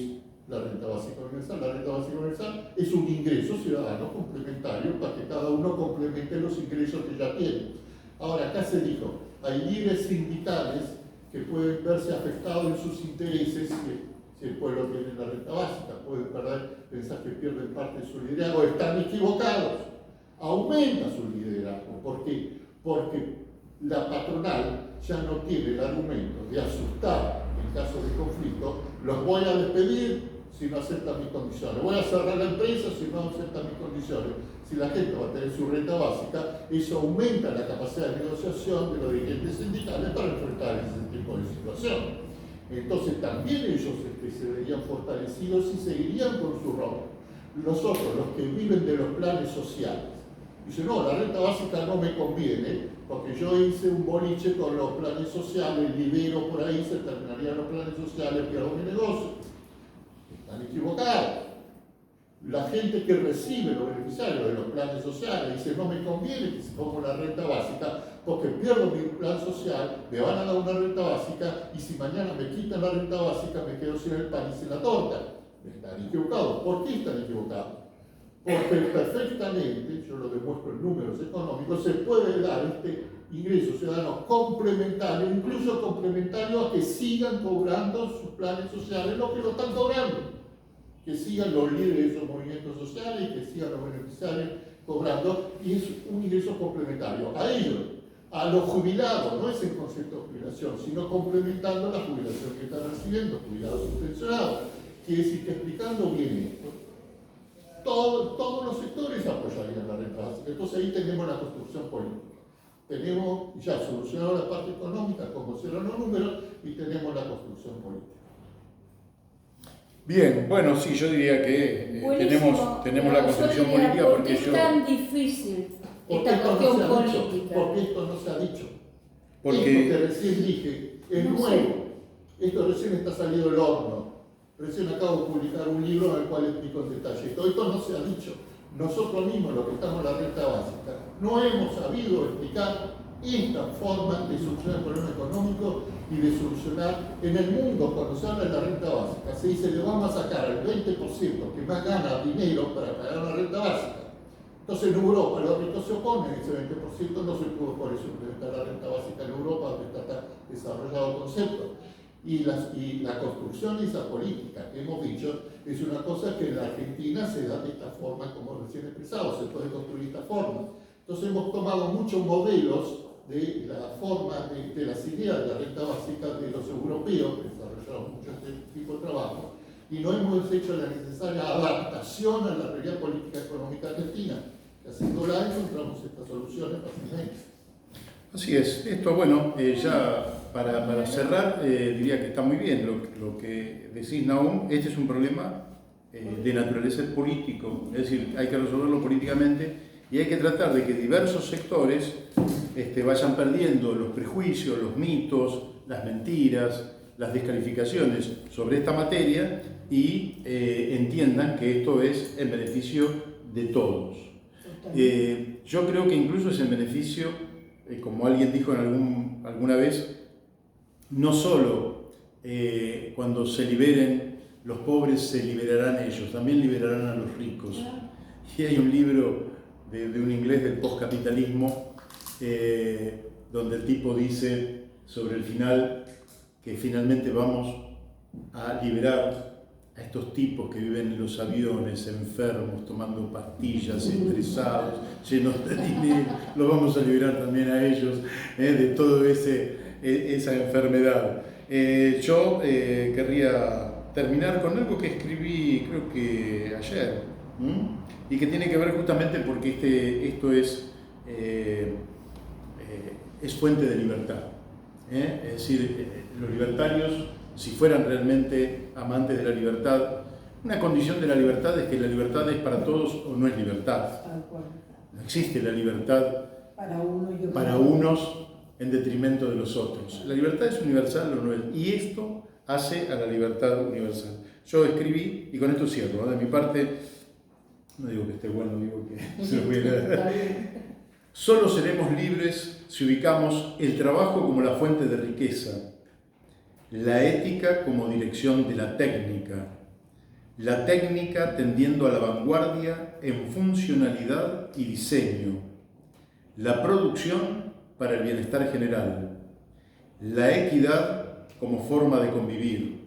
la renta básica universal. La renta básica universal es un ingreso ciudadano complementario para que cada uno complemente los ingresos que ya tiene. Ahora, acá se dijo, hay líderes sindicales que pueden verse afectados en sus intereses si el pueblo tiene la renta básica, pueden pensar que pierden parte de su liderazgo, están equivocados, aumenta su liderazgo. ¿Por qué? Porque la patronal ya no tiene el argumento de asustar en caso de conflicto, los voy a despedir si no aceptan mis condiciones, voy a cerrar la empresa si no aceptan mis condiciones. Si la gente va a tener su renta básica, eso aumenta la capacidad de negociación de los dirigentes sindicales para enfrentar ese tipo de situación. Entonces también ellos se verían fortalecidos y seguirían con su rol. Nosotros, los que viven de los planes sociales, dicen, no, la renta básica no me conviene, porque yo hice un boliche con los planes sociales, libero por ahí, se terminarían los planes sociales, pierdo mi negocio. Están equivocados. La gente que recibe los beneficiarios de los planes sociales dice, no me conviene que se ponga una renta básica, porque pierdo mi plan social, me van a dar una renta básica, y si mañana me quitan la renta básica, me quedo sin el pan y sin la torta. Están equivocados. ¿Por qué están equivocados? Porque perfectamente, yo lo demuestro en números económicos, se puede dar este ingreso ciudadano complementario, incluso complementario a que sigan cobrando sus planes sociales lo que lo están cobrando. Que sigan los líderes de esos movimientos sociales y que sigan los beneficiarios cobrando, y es un ingreso complementario a ellos, a los jubilados, no es el concepto de jubilación, sino complementando la jubilación que están recibiendo, jubilados subvencionados. Quiere decir que explicando bien esto, todos los sectores apoyarían la renta básica. Entonces ahí tenemos la construcción política. Tenemos ya solucionado la parte económica, como serán los números, y tenemos la construcción política. Bien, bueno, sí, yo diría que tenemos la construcción política ¿Por porque qué es tan difícil Porque esta esto no cuestión se ha dicho, política? porque esto no se ha dicho. Porque- Esto que recién dije es No nuevo. sé. Esto recién está salido del horno. Recién acabo de publicar un libro en el cual explico en detalle. Esto no se ha dicho. Nosotros mismos, los que estamos en la renta básica, no hemos sabido explicar esta forma de solucionar el problema económico y de solucionar en el mundo. Cuando se habla de la renta básica, se dice le vamos a sacar el 20% que más gana dinero para pagar la renta básica. Entonces en Europa los ricos se oponen, ese 20% no se pudo por eso implementar la renta básica en Europa, donde está tan desarrollado el concepto. Y la construcción de esa política que hemos dicho es una cosa que en la Argentina se da de esta forma, como recién expresado, se puede construir de esta forma. Entonces hemos tomado muchos modelos de la forma de las ideas de la renta básica de los europeos, que desarrollaron mucho este tipo de trabajo, y no hemos hecho la necesaria adaptación a la realidad política económica argentina. Haciéndola encontramos estas soluciones fácilmente. Así es. Esto, bueno, ya para cerrar, diría que está muy bien lo que decís, Nahum. Este es un problema de naturaleza político, es decir, hay que resolverlo políticamente y hay que tratar de que diversos sectores vayan perdiendo los prejuicios, los mitos, las mentiras, las descalificaciones sobre esta materia y entiendan que esto es en beneficio de todos. Yo creo que incluso es en beneficio, como alguien dijo alguna vez, no solo cuando se liberen los pobres se liberarán ellos, también liberarán a los ricos. Y hay un libro de un inglés del postcapitalismo donde el tipo dice sobre el final que finalmente vamos a liberar a estos tipos que viven en los aviones, enfermos, tomando pastillas, estresados, llenos de dinero, los vamos a liberar también a ellos de toda esa enfermedad. Yo querría terminar con algo que escribí, creo que ayer, y que tiene que ver justamente porque esto es fuente de libertad. Es decir, los libertarios, si fueran realmente amantes de la libertad, una condición de la libertad es que la libertad es para todos o no es libertad. No existe la libertad para unos en detrimento de los otros. La libertad es universal o no es, y esto hace a la libertad universal. Yo escribí, y con esto cierro, de mi parte, no digo que esté bueno, digo que se lo voy a leer. Solo seremos libres si ubicamos el trabajo como la fuente de riqueza, la ética como dirección de la técnica, la técnica tendiendo a la vanguardia en funcionalidad y diseño, la producción para el bienestar general, la equidad como forma de convivir,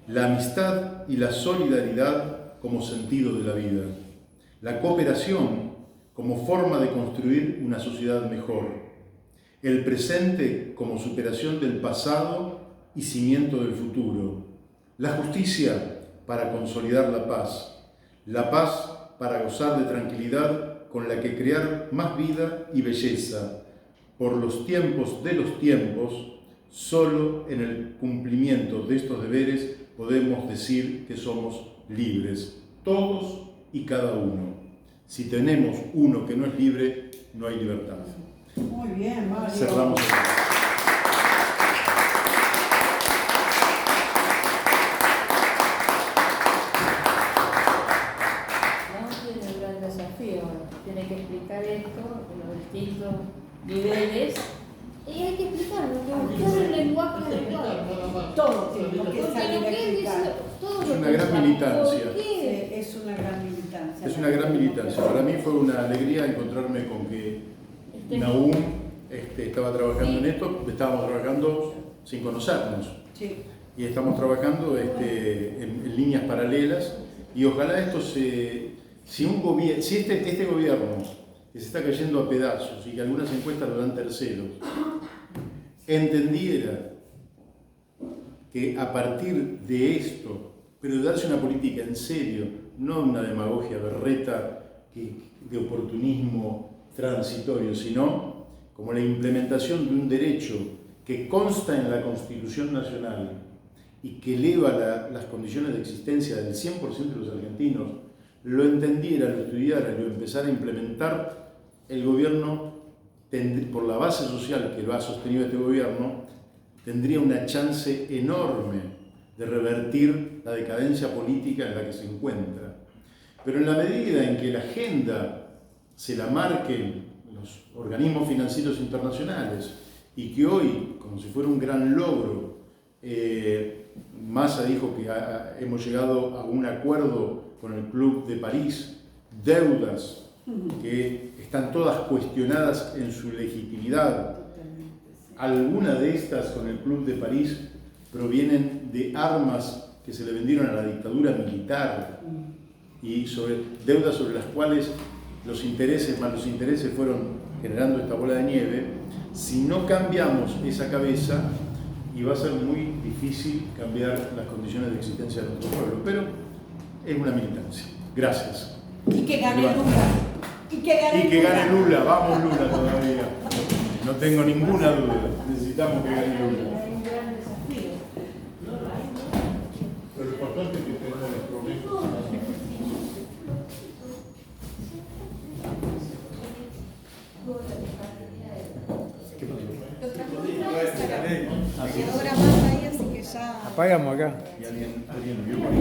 la amistad y la solidaridad como sentido de la vida, la cooperación como forma de construir una sociedad mejor, el presente como superación del pasado y cimiento del futuro, la justicia para consolidar la paz para gozar de tranquilidad con la que crear más vida y belleza. Por los tiempos de los tiempos, solo en el cumplimiento de estos deberes podemos decir que somos libres, todos y cada uno. Si tenemos uno que no es libre, no hay libertad. Muy bien, Mario. Cerramos. Tiene un gran desafío, tiene que explicar esto en los distintos niveles y hay que explicarlo, todo el lenguaje adecuado. Todo tiene que Porque salir lo a que él dice, explicar. todo Es lo una que gran está- militancia. ¿Por qué? Es una gran militancia. Es una gran militancia. Para mí fue una alegría encontrarme con que Nahum estaba trabajando en esto. Estábamos trabajando sin conocernos Sí. y estamos trabajando en líneas paralelas y ojalá esto si este gobierno que se está cayendo a pedazos y que algunas encuestas lo dan terceros, entendiera que a partir de esto, pero de darse una política en serio, no una demagogia berreta de oportunismo transitorio, sino como la implementación de un derecho que consta en la Constitución Nacional y que eleva las condiciones de existencia del 100% de los argentinos, lo entendiera, lo estudiara y lo empezara a implementar, el gobierno, por la base social que lo ha sostenido este gobierno, tendría una chance enorme de revertir la decadencia política en la que se encuentra. Pero en la medida en que la agenda se la marquen los organismos financieros internacionales y que hoy, como si fuera un gran logro, Massa dijo que hemos llegado a un acuerdo con el Club de París, deudas que están todas cuestionadas en su legitimidad. Algunas de estas con el Club de París provienen de armas que se le vendieron a la dictadura militar y deudas sobre las cuales los intereses fueron generando esta bola de nieve. Si no cambiamos esa cabeza, y va a ser muy difícil cambiar las condiciones de existencia de nuestro pueblo, pero es una militancia. Gracias. Y que gane Lula. Y que gane Lula. Vamos Lula todavía. No tengo ninguna duda. Necesitamos que gane Lula. Hay un gran desafío. Pero lo importante es que tenemos las promesas. ¿Qué pasó? Lo trajo una Instagram. Quedó grabado ahí, así que ya. Apagamos acá. ¿Y alguien vio por ahí?